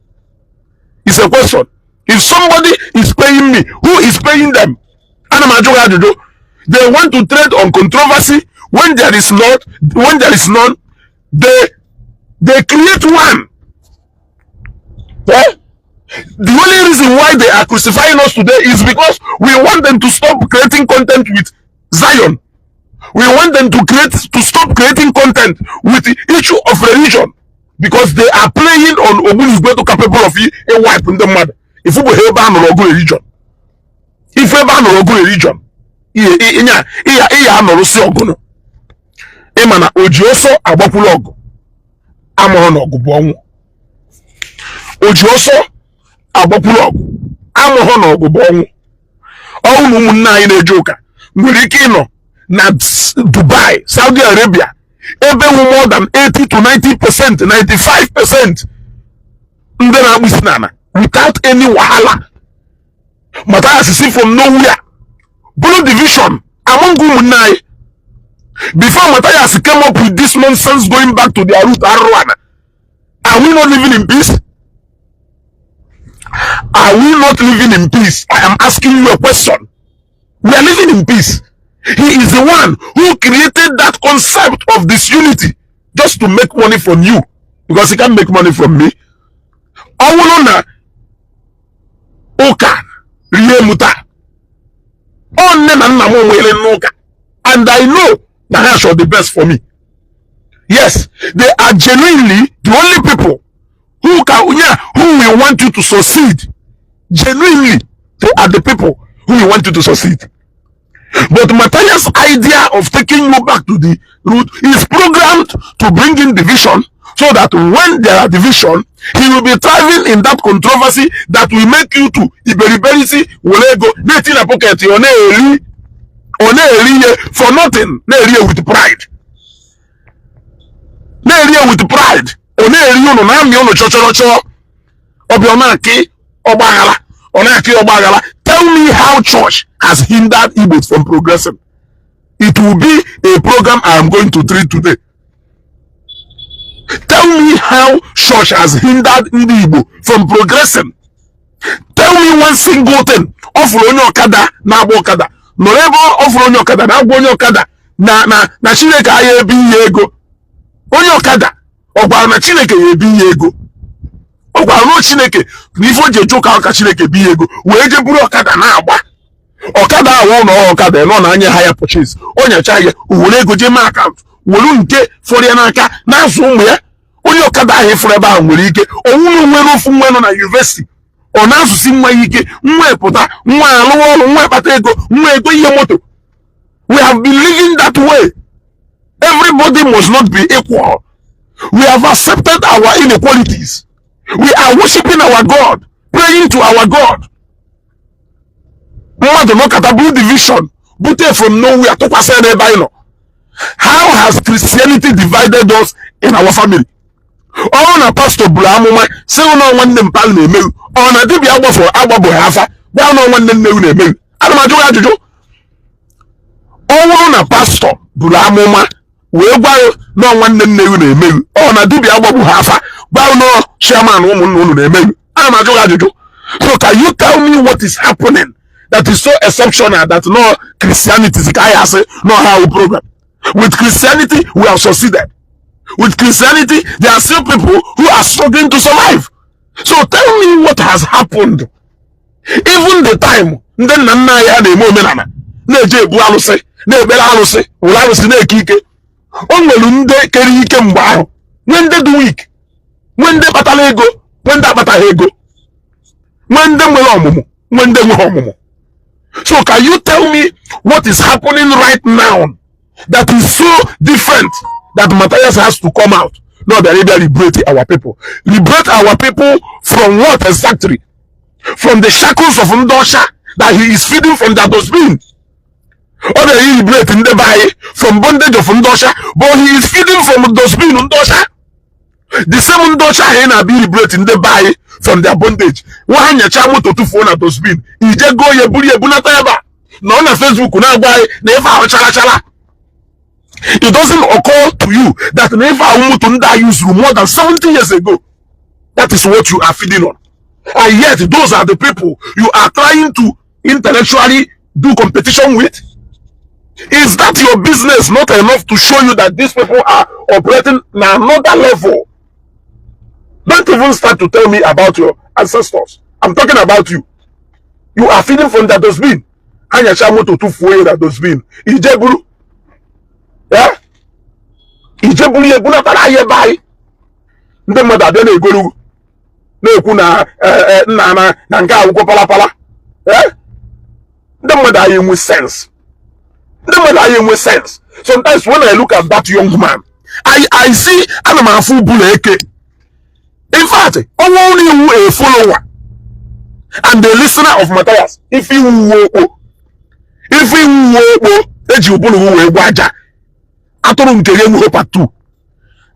It's a question. If somebody is paying me, who is paying them? They want to trade on controversy. When there is none, they create one. The only reason why they are crucifying us today is because we want them to stop creating content with Zion. We want them to stop creating content with the issue of religion, because they are playing on Ogun is going to capable of a wipe in the mud. If we have ban on Ogun religion, if we ban on Ogun religion, Ogun. Emana Ojioso Abapulogo Amono Gubong Ojioso Abapulogo Amono Gubong all Mumuna in a joker Murikino na Dubai, Saudi Arabia, ebe more than 80 to 90%, 95% without any wahala. Mataya see from nowhere. Blue division among Gumunai. Before Matthias came up with this nonsense going back to their root, are we not living in peace? Are we not living in peace? I am asking you a question. We are living in peace. He is the one who created that concept of disunity just to make money from you, because he can't make money from me. Awulona Oka Riemuta. And I know that's the best for me. Yes, they are genuinely the only people who who will want you to succeed. Genuinely, they are the people who will want you to succeed. But Matthias' idea of taking you back to the root is programmed to bring in division, so that when there are division, he will be thriving in that controversy that will make you to iberiberisi will go in a pocket for nothing, with pride. With pride. Tell me how church has hindered Igbos from progressing. It will be a program I am going to treat today. Tell me how church has hindered Igbo from progressing. Tell me one single thing. Offer onye okada na agba okada. No ebe offer onye okada na agba onye okada na Chineke aye ebi ihe ego. Onye okada ogwara na Chineke ye ebi ihe ego. Ogwara no Chineke na ifo je joka ka Chineke bi ego. We je buru okada na agba. Okada awo no okada no na anya higher purchase. Onye cha ye uwere ego je ma account. Wolu nke fori ya n'aka na azu ụmụ ya. Onye okada ahụ ifuru ebe ahụ nwere ike onwuru nwere ofu nwa nọ na university ọ na-asụsi nwa ike nwa epụta nwa alụ ọrụ nwa ekpata ego nwa ego ihe moto. We have been living that way. Everybody must not be equal. We have accepted our inequalities. We are worshiping our God, praying to our God. Mmadụ nọkata bụ division bute from nowhere tụkwasị n'ebe anyị nọ. How has Christianity divided us in our family? All na pastor Bulamuma say no one them pal na emeu. On na dibia agbabo hafa, gba no one them na emeu. Ana ma jowa ajuju. All na pastor Bulamuma we gba no one them na emeu. On na dibia agbabo hafa, gba no chairman woman na emeu. Ana ma jowa ajuju. So can you tell me what is happening that is so exceptional that no Christianity is no how we program? With Christianity we have succeeded. With Christianity, there are still people who are struggling to survive. So tell me what has happened. Even the time, then Nana ya de Momenana, Neje Bualuse, Nebelaluse, Ulalus Nekike, Onwelunde Kerike Mbao, when they do week, when they batalego, when that batalego, when they will when they will. So can you tell me what is happening right now that is so different? That Matthias has to come out. No, they are liberating our people. Liberate our people from what exactly? From the shackles of Ndosha that he is feeding from that dustbin. Or they are liberating the body from bondage of Ndosha, but he is feeding from dustbin Ndosha. The same Ndosha he na be liberating the body from their bondage. One ya chamu to two phone at dustbin. He just go ye buri ye bunata eba. No na Facebook na buy never chala. It doesn't occur to you that never Umutunda used more than 70 years ago. That is what you are feeding on. And yet, those are the people you are trying to intellectually do competition with. Is that your business not enough to show you that these people are operating at another level? Don't even start to tell me about your ancestors. I'm talking about you. You are feeding from that dustbin. Hanya chamoto tu fuwe that dustbin. Ijeburu. Yeah? Ijebulu ye buna tara ye bai. Nde mmadụ abịa na-egolu na-ekwu na nke akwụkwọ palapala. Yeah? Nde mmadụ anyị enwe sense. Nde mmadụ anyị enwe sense. Sometimes when I look at that young man, I see ana m afụ bulu eke. In fact, only a follower and the listener of Matthias. If he wo eji ubulu we gwaja. Atorum Kerimu Hopa 2.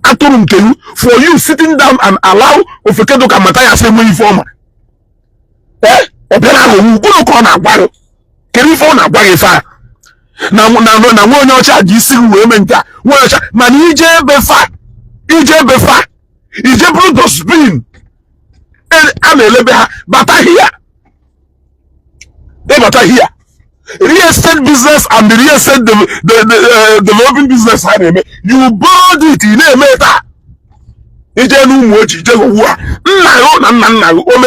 Atorum Kerimu, for you sitting down and allow Ofekedo Kamataya same informer. Obera who go corner baro. Kerifo na barifa. Na wonyo charge isi women ka. Wonyo man ije befa. Ije bro spin. Amelebe bata here. They bata here. Real estate business and the real estate developing business, you borrowed it in a meta.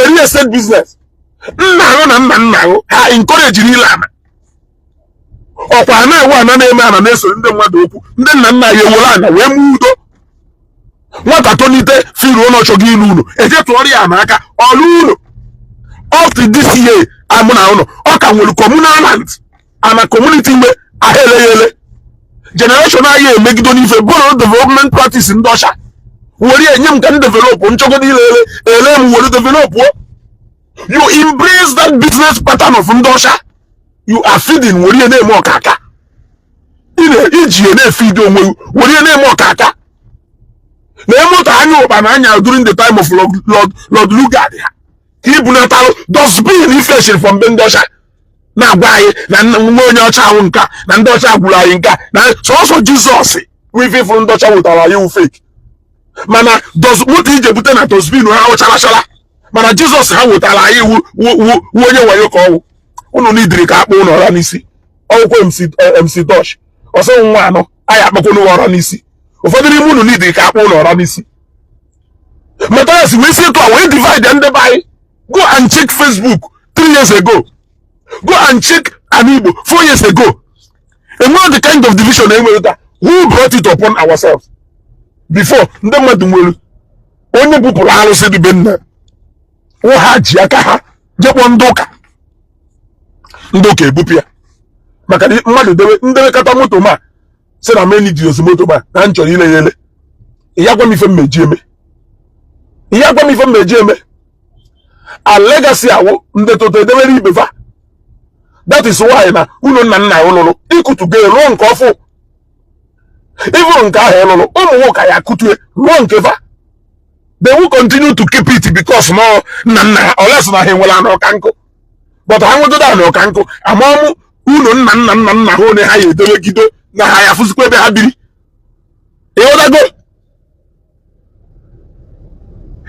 Real estate business. I encourage you. nwata tonite firu ono chogi ilu eje tuori ya n'aka olu ulo up to this year amuna uno o ka nwere communal land ana community mgbe ahele generation aye emegido n'ife bụrụ development practice ndọcha were enye m ka develop nchọgodi ilele ele m were develop you embrace that business pattern of ndọcha you are feeding were na-eme ọkaka iji na-efeed onwe were na-eme ọkaka na-emota anya ụkpa na anya during the time of Lord Lugard ha ka ibunatalụ dustbin ifeshiri from be ndọcha na-agwa anyị na nwa onye ọcha ahụ nka na ndị ọcha gwuru anyị nka na sọsọ Jizọs wifefụrụ ndị ọcha wetara anyị fake mana moto ije bute na dustbin ha ụcharachara mana Jizọs ha wetara anyị wu onye wayo ka ọwụ unu n'idiri ka akpụ ụlọ ọra n'isi ọwụkwe MC Dosh ọsọ nwa anọ anyị akpakwa n'ụwa ọra n'isi ụfọdụ n'ime unu n'idiri ka akpụ ụlọ ọra n'isi Matthias wee si etu a wee divide ndị be anyị go and check Facebook 3 years ago. Go and check an Igbo 4 years ago. And know the kind of division who brought it upon ourselves. Before, ndị mmadụ nwere onye bupụrụ arụsị dị be nna o ha ji aka ha jekpọ ndị ụka ebupụ ya maka mmadụ ndewe kata moto ma sị na meni dị ozi moto ma na nchọrọ ile ya ele ya gwa m ife mmeji eme a legacy awụ ndị toto edewere ibe fa. That is why na unu nna ụlụlụ ikutu ga ruo nke ọfụ even nke ahụ ụlụlụ ụmụ nwoke ya kutue ruo nke fa. They will continue to keep it because no nna unless na ha enwela n'ọka nkụ but ha nwedoda n'ọka nkụ amamụ unu nna hụ na ha ya edowegido na ha ya fụzikwa ebe ha biri ịghọtago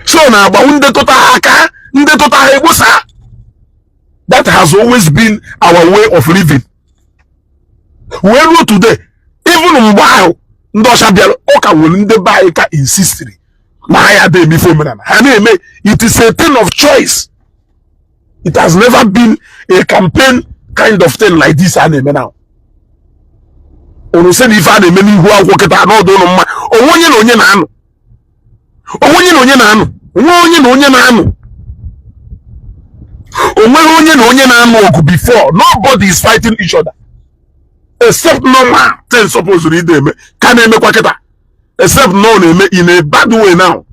so na agba ndetụta ha aka ndetụta ha egbosa. That has always been our way of living. Where we today, even while ndosha biara oka will ndị ba anyị ka insistry na ya dey me for me na it is a thing of choice. It has never been a campaign kind of thing like this na-eme now. Onu se ife na-eme n'ihu akwụkwọ kịta na ọdụ ụlọ mma onye na onye na-anụ onye na onye na-anụ before. Nobody is fighting each other except normal things supposed to read them can make kwaketa except no in a bad way now.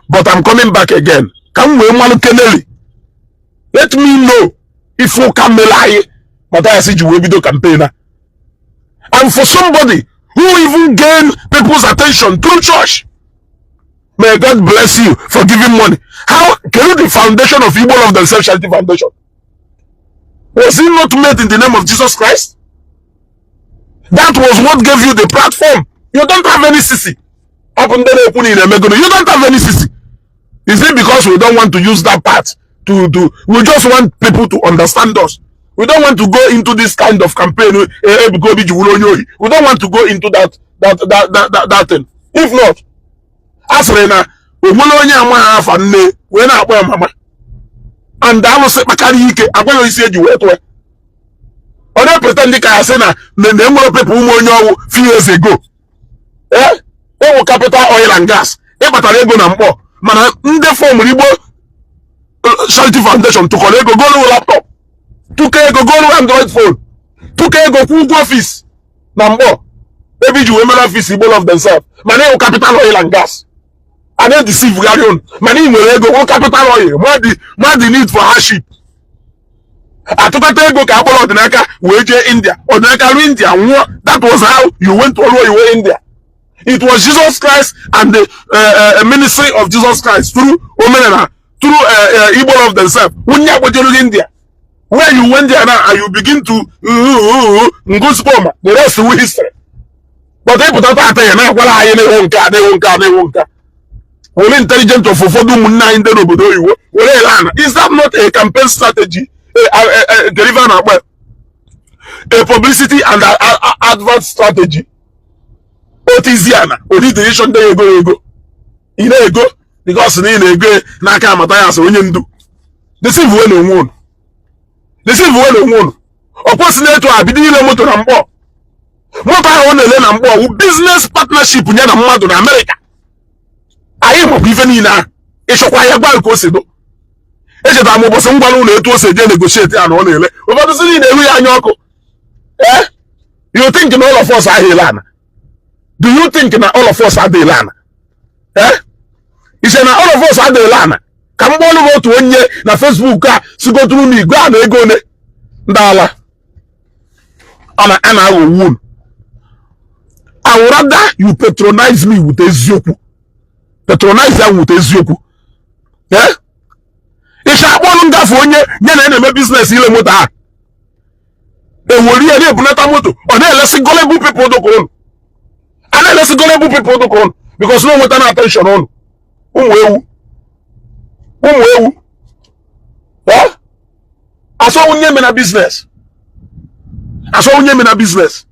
But I'm coming back again. Can we let me know if you can lie but I said you will be the campaigner and for somebody who even gain people's attention through church. May God bless you for giving money. How can you the foundation of Igbo of themselves charity foundation? Was it not made in the name of Jesus Christ? That was what gave you the platform. You don't have any CC. You don't have any CC. Is it because we don't want to use that part to we just want people to understand us? We don't want to go into this kind of campaign. We don't want to go into that thing. If not, Asrena, we will only have a name when I wear mama. And I was Makari, I'm going to say you wait. Or I pretend I say na the number of people who know few years ago. Eh? They were capital oil and gas. They but I go number. Man, the form Ribo Charity Foundation to collect go laptop. 2K go Android phone. 2K go Google office. Number. Maybe you women office Igbo of themselves. Man, they capital oil and gas. And then deceive Garion. Many will go capital oil. What the need for hardship? I took a go couple of the Naka, Wager India, or Naka India. That was how you went all the way India. It was Jesus Christ and the ministry of Jesus Christ through Omenana, through Igbo of themselves. When you go to India, where you went there now and you begin to go spoma, the rest is history. But they put out there now, well, I won't. Well, intelligent of Fofodu Munna in the Robodo. Is that not a campaign strategy? A publicity and advert strategy? What is Yana? Only the nation there you go. In a go because in a go Naka Matthias when you do. This is well known. Of course, to have been motor and nwoke ahụ na-ele na mkpọ business partnership nye na mmadụ na America. Anyị maọbụ ife niile ahụ ịchọkwa ya gwa ka o si do echetara m ụbọchị ngwa ụlọ etu o si eje negotiate ya na ọ na-ele ụfọdụ si niile eru ya anya ọkụ. You think na all of us ahịla ana? Do you think na all of us adịla ana? Iche na all of us adịla ana ka mgbe ọlụ otu onye na Facebook a sigoturu m igwe a na ego one ndị ala a na-aghọ wu. I would rather you patronize me with eziokwu. Patronize ya with eziokwu. Iche akpọlụ ngafe onye nye na na-eme business ile moto ha ewori ya na-ebunata moto ọ na-elesi gullible people dokoro a na-elesi gullible people dokoro because no nweta na attention ọnụ ụmụ ewu asọ onye me na business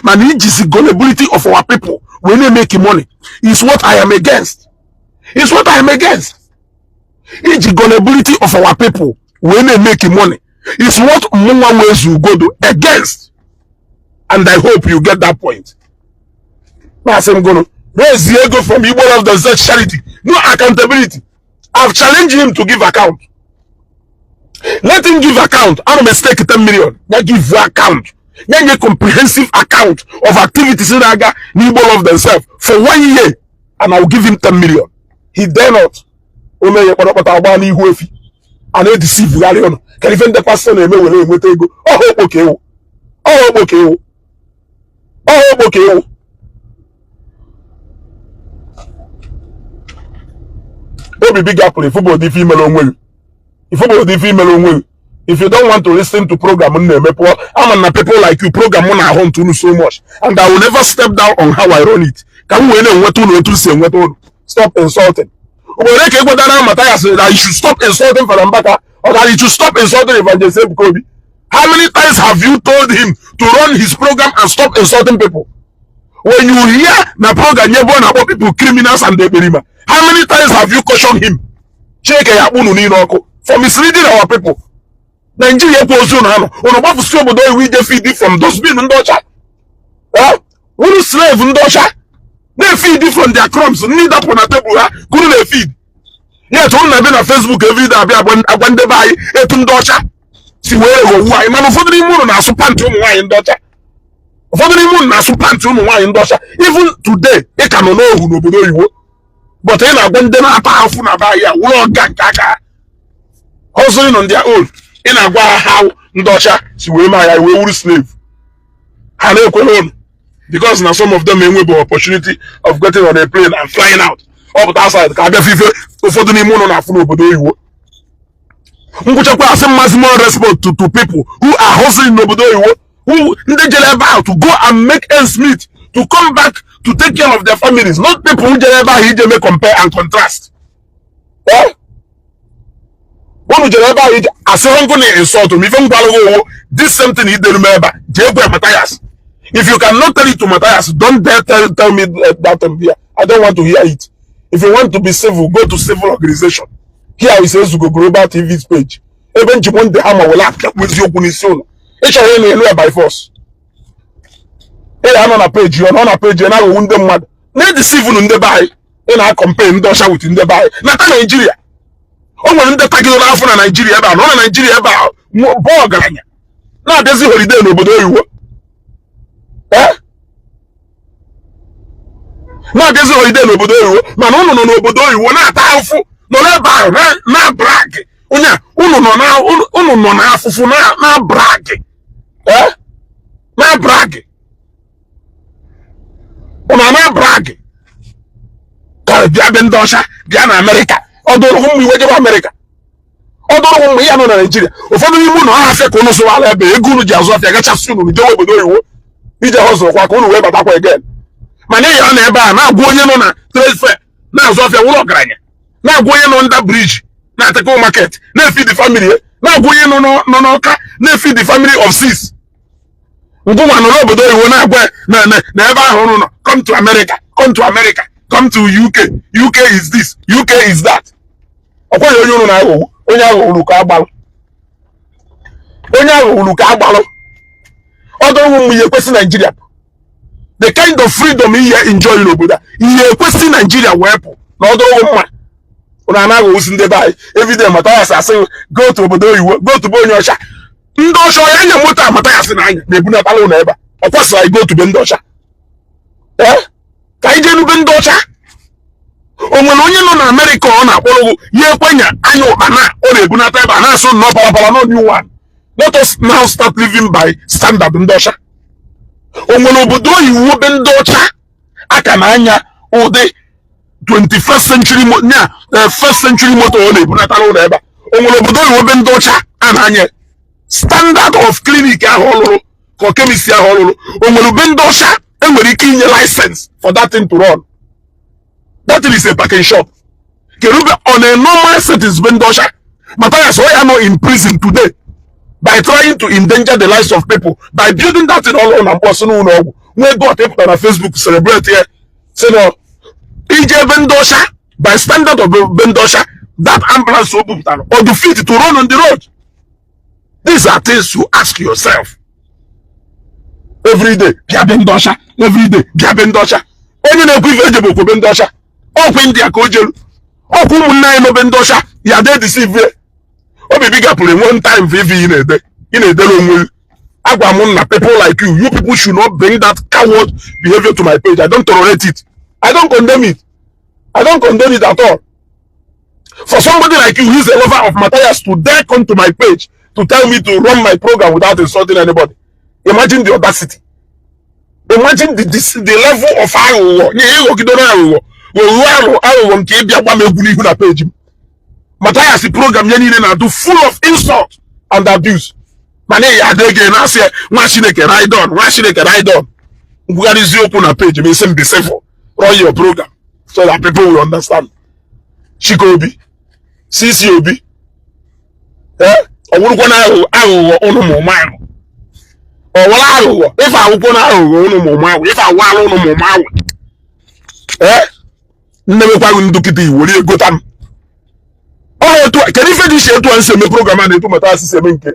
mana ijisi gullibility of our people when they make money is what I am against. Iji gullibility of our people when they make money is what Munwa Wezu go to against. And I hope you get that point. That's I'm going to raise the ego from Igbo of the Z charity. No accountability. I've challenged him to give account. Let him give account. I don't mistake 10 million. They give you account. Then a comprehensive account of activities in Aga Igbo of themselves for 1 year. And I'll give him 10 million. He dare not. And they deceive Galion. Can even the person name will with ego. Okay. Don't be big apple if football the female on will. If you don't want to listen to program I'm people like you program on our home to so much. And I will never step down on how I run it. Can we know what to say what to stop insulting? That you should stop insulting Farambaka or that you should stop insulting Evangelist Kobe. How many times have you told him to run his program and stop insulting people? When you hear the program about people criminals and deberima, how many times have you cautioned him? For misleading our people. Nigeria position we feed from those men ndosha. Who slave ndosha? They feed it from their crumbs. Need up on a table. Couldn't they feed? Yet on a Facebook every day. I went to buy a Tundosha. See where why man for the moon as a pantum wine daughter. For the moon as a pantum wine daughter. Even today, they can know who nobody you. But then I went then powerful about ya world gaga. Hustling on their own. In a how Ndosha, see where my will slave. Hello, because now some of them may have the opportunity of getting on a plane and flying out up outside. For the moon on a full obodo. Maximum respect to people who are hustling obodo, who they about to go and make ends meet, to come back to take care of their families, not people who they compare and contrast. One who as long as insult me, even this something he didn't remember. Matthias. If you cannot tell it to Matthias, don't dare tell me that here. I don't want to hear it. If you want to be civil, go to civil organization. Here it says to go Global TV's page. Even Jimon the Hammer will have with your punition. It's a by force. Hey, I'm on a page, you're on a page, and I will wound them mad. Let the civil in the buy, and I compare Ndosha with in the buy. Not Nigeria. Oh, when the package of Nigeria about, no Nigeria about, more Borganya. Now there's a holiday nobody you. Now there's a holiday nobody. Man, no nobody you want not powerful. No, not brag. No, not brag. Not brag. Not brag. Diabin Dosha, Diana America. Although whom we went to America. Although whom we are not Nigeria. Or for the moon, I have to so I'll be a good jazz of the Gachasun, we do you. He's also walk on the web again. My name is Aneba, now going on a trade fair. Now, Zofia will not now going on that bridge. Now to go market. Now feed the family. Now going on no now feed the family of 6. We don't want to know, but they will not never come to America. Come to America. Come to UK. UK is this. UK is that. Onya Uluka Abalo. Other woman we question Nigeria. the kind of freedom here enjoy in obodo ihe kwesị Nigeria wepụ na ọdụrụ mma una na go usinde by every day Matthias say go to obodo oyiwo go to onye ọcha ndị ọcha ya nye moto Matthias na anya na ebuna talo na ebe ọ kwesịrị go to be ndị ọcha ka ije nube ndị ọcha o nwere onye nọ na America ọ na-akpọrọ ya ekwenya anya ụkpana ọ na-ebunata ebe a na-asụ nnọọ palapala no new one. Let us now start living by standard ndị ọcha. O nwere obodo oyiwo be ndị ọcha aka na anya ụdị 21st century first century motor ọ na-ebunata n'ụlọ ebe a. O nwere obodo oyiwo be ndị ọcha a na-anya standard of clinic ahụ ọlụrụ ka chemist ahụ ọlụrụ. O nwere be ndị ọcha enwere ike inye license for that thing to run. That thing is a packing shop. Kerube on a normal settings be ndị ọcha. Matthias why are not in prison today by trying to endanger the lives of people by building that in all on and person who know when God people on Facebook celebrate here say no EJ Bendosha by standard of Bendosha that ambulance or the feet to run on the road. These are things you ask yourself every day. Bia Bendosha every day. Bia Bendosha. Onye na ekwu vegetable ko Bendosha. Okwu India ka ojelu. Okwu munna no Bendosha. Ya dey deceive. Obi bigger play one time VV in a day long. Agwamun people like you people should not bring that coward behavior to my page. I don't tolerate it. I don't condemn it. I don't condone it at all. For somebody like you who is a lover of Matthias to dare come to my page to tell me to run my program without insulting anybody. Imagine the audacity. Imagine the level of page. Matthias the program na do full of insult and abuse. Mane ya dey again na say nwa Chineke ride on. Ngwari zi open a page me say be safe. Run your program so that people will understand. Chikobi, CCOB. Owurukwo na awo onu mo ma. Owala awo. If awukwo na awo onu mo ma. If awala onu mo ma. Nnebekwa ndukiti wori egotam. Oh, can you finish it once a program and to Matthias Semenke?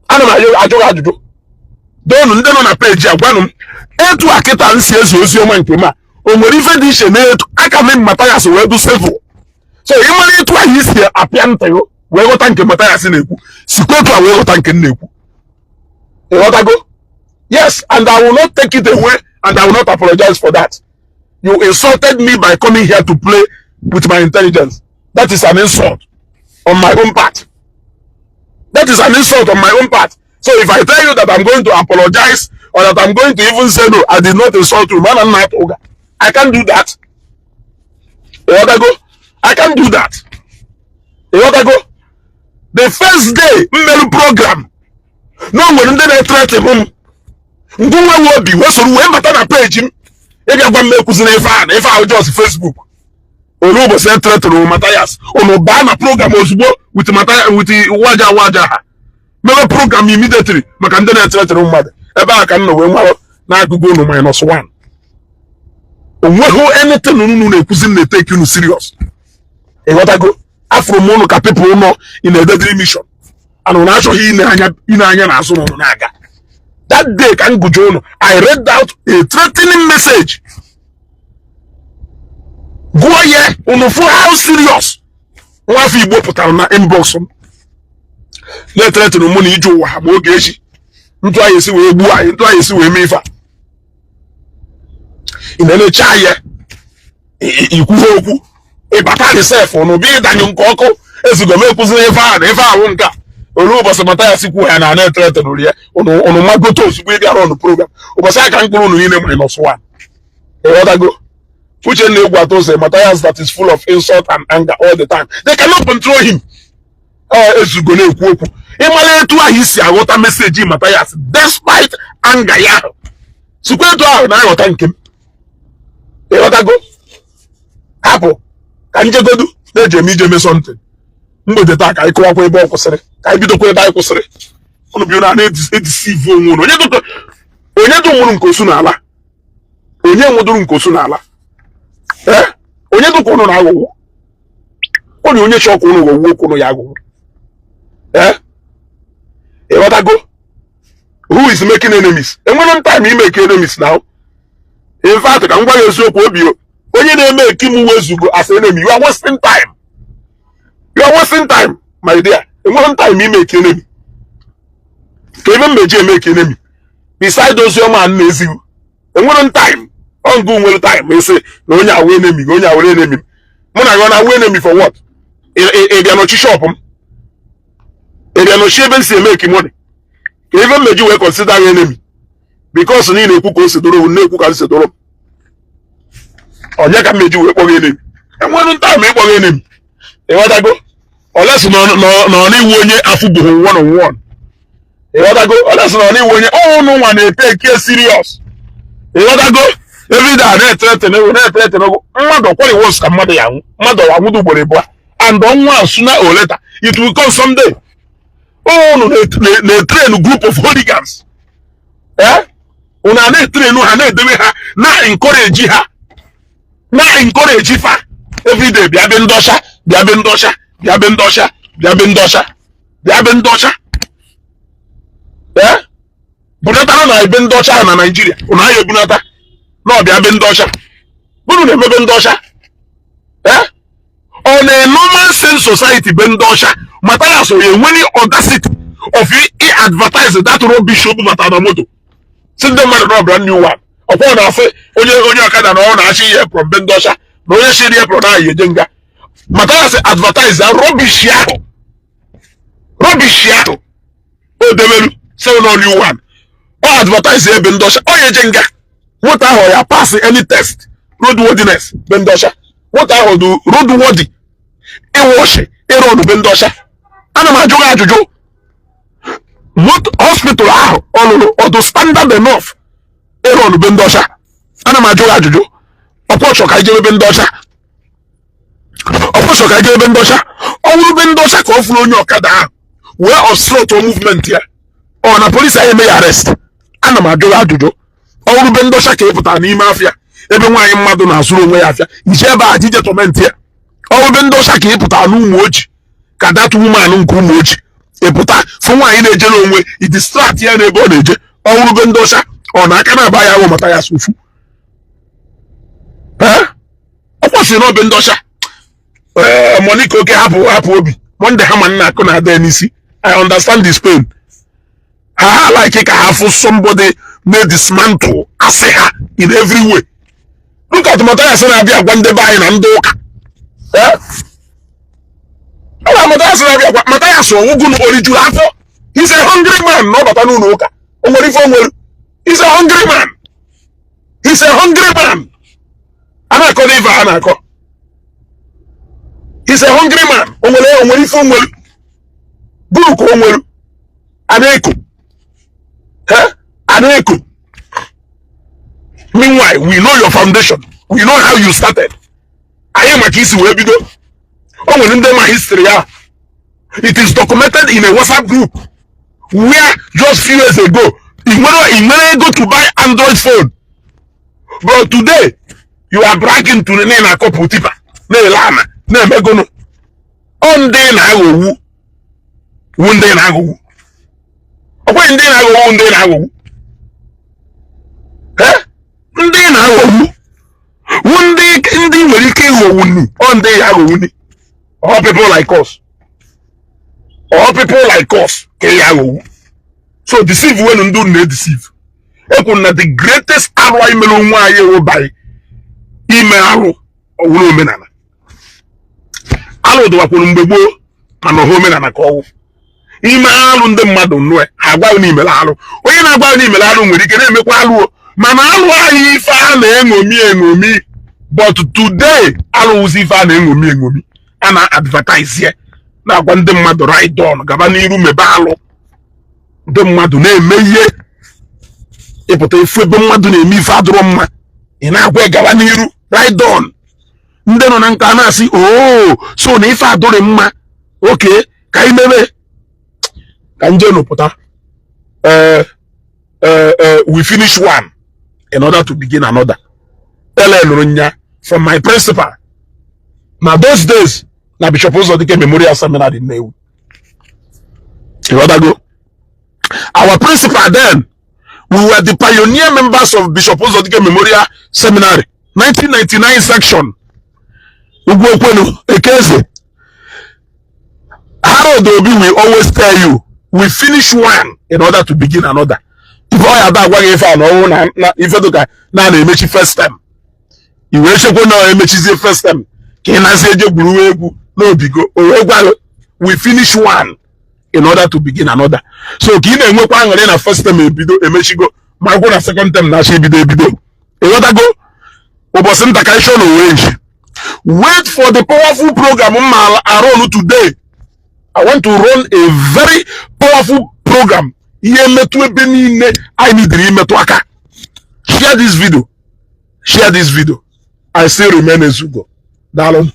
Ajuju. Don't on a page. One, to a kitten and says, you man came out. Or if edition, I can make Matthias well to several. So, you money to a history, a piano, where what thank Matthias in Neku. Sikoto, I will thank Neku. What I go? Yes, and I will not take it away, and I will not apologize for that. You insulted me by coming here to play with my intelligence. That is an insult on my own part. That is an insult on my own part. So if I tell you that I'm going to apologize or that I'm going to even say no, I did not insult you, man, I'm not ogre. I can't do that. I can't do that. The first day, Mmelu program. No one did threaten him. Ngwa will be what's the page him. If you're going to make if I just Facebook. Olubo said threat to Matthias. Ono ban a program with Matthias with the waja. Never program immediately. Makandene threat to mother. Eba can know when na go no -1. Onwe anything no cousin they take you serious. E what I go afro mono ka people no in a deadly mission. And on actual anya na aso no naga. That day can go jono. I read out a threatening message. Go here, for how serious? One fee both put on inbox. Let her to the money you have more gashi. Into I see we boy, into I see we mefa. In any chaya, Ikuku, a battle self or no be than young coco, as you go make us if I won't go. Oluba Matthias and I threat to Luria, on my gotos, we are on the program. But I can't go in a -1. What I go? Which any say Matthias that is full of insult and anger all the time. They cannot control him. As you go to Imale to a his water message Matthias despite anger. Ya. So go to our now thank him. What I go? Apple. Can you go do? Let me something. Mgbe ta ka iko akwa ebe okwusiri. Ka ibido kwa ebe akwusiri. Onu bi na deceive onwe. Onye do muru nkosu na ala. Onye nwoduru nkosu na ala. Onye do kono na awo. Onye chọ kono wo kono ya ago. What I go? Who is making enemies? And one time he make enemies now. In fact, can go use your obio. When you make Kim Wezugo as enemy, you are wasting time. You are wasting time, my dear. In one time, you make enemy. Even make enemy. Beside those your man lazy. In one time, on good time, they say, no, you are enemy, go your enemy. When I gonna win enemy for what? If they are not shop them, if they are not shaving, say making money. Even made you consider enemy. Because you need a cook consider, no cook consider. Or you can make you work enemy. And one time, make enemy. You want to go? Unless no only afubu one on one. You want to go? Unless no only oh no one they take care serious. You want to go? Every day they threaten, mother what it was come mother young, mother I would do and don't want sooner or later. It will come someday. Oh no, they train a group of hooligans. Eh? Una they train no hane de ha na encourage her. Na encourage her. Every day bia bendosha, bia bendosha, bia bendosha, bia bendosha, bia bendosha. Eh? Bunata na bendosha na Nigeria. Una ye bunata. No bia bendosha. Bunu ne bendosha. Eh? On a normal sense society bendosha. Mataya so ye any audacity of you advertise that rubbish show matanamoto. Send them a brand new one. Upon our say, Onya Kada no na she here from bendosha. No ye she here from na ye jenga. Mataya say advertise that rubbish yako. Rubbish yako. Oh develu say no new one. Oh advertise here bendosha. Oh ye jenga. What I ya pass any test. Roadworthiness bendosha. What I do roadworthy. E wash e road bendosha. Ana ma joga ajuju. What hospital are or to standard enough. E road bendosha. Ana ma joga ajuju. Opo ka je bendosha. Opo ka je bendosha. Owu bendosha ko fun onye okada. Where obstruct movement here. Or na police aye me arrest. Ana ma joga ajuju. Owu bendosha ka eputa n'ime afia. Ebe nwanyi mmadu na asuru onwe ya afia. Ije ebe ajije torment here. Owu bendosha ka eputa n'umu oji. Ka that woman nke umu oji. Eputa fun nwanyi na eje n'onwe, I distract ya n'ebe o na eje. Owu bendosha ọ na aka na ba ya wo mata ya sofu. Eh? Opo si no bendosha. Monica oke hapu obi. Monday ha man na akụ na ada n'isi. I understand this pain. Ha like ka have somebody may dismantle Asiha in every way. Look at Matthias and Abia when they buy and Doka. Eh? Matthias original. He's a hungry man, no, but I don't know. He's a hungry man. He's a hungry man. Anako. He's a hungry man. Buku Aneko. Huh? Aneko. Meanwhile, we know your foundation. We know how you started. I am a kiss where we go. Oh, when in my history, it is documented in a WhatsApp group where just few years ago, in go to buy Android phone. But today, you are bragging to the name of Koputipa. Ne Lama. Ne Megono. On day na go. One day na go. When day na go, one day na go. Eh? Ndị na-aghọgbu ndị nwere ike ịghọgbu nni ọ ndị ya aghọgbu nni all people like us ka ya aghọgbu so deceive when ndị na-deceive ekwu na the greatest arụ imere onwe anyị ewubaghị ime arụ ọwụrụ omenala arụ dịwakwuru mgbe gboo mana ọha omenala ka ọwụ ime arụ ndị mmadụ nnụọ ha agwaghị n'imere arụ onye na-agwaghị n'imere arụ nwere ike na-emekwa arụ mana arụ anyị ife a na-eṅomi but today alụzi ife a na-eṅomi a na-advertise ya na-agwa ndị mmadụ right on gaba n'iru mebe alụ ndị mmadụ na-eme ihe ịpụta ifu ebe mmadụ na-eme ife adụrụ mma ị na-agwa gaba n'iru right on ndị nọ na nka na-asị so na ife adụrụ mma oke ka anyị mebe ka nje nụpụta we finish one in order to begin another. From my principal. Now those days, na Bishop Uzodike Memorial Seminar in Newu. You want to go? Our principal then We were the pioneer members of Bishop Ozodike Memorial Seminary, 1999 section. Ugwokwenu Ekeze. Harold Obi will always tell you, we finish one in order to begin another. If I had that one, if I know, if you look at now, they make first time. You will check on now, the first time. Can I say you no bigo? We finish one in order to begin another. So, can you make one and first time a bido, a mechigo, my go a second time, now she bido. You want to go? Obosim Takashon range. Wait for the powerful program I run today. I want to run a very powerful program. I need to share this video. Share this video. I still remain a Zugo. Dalon.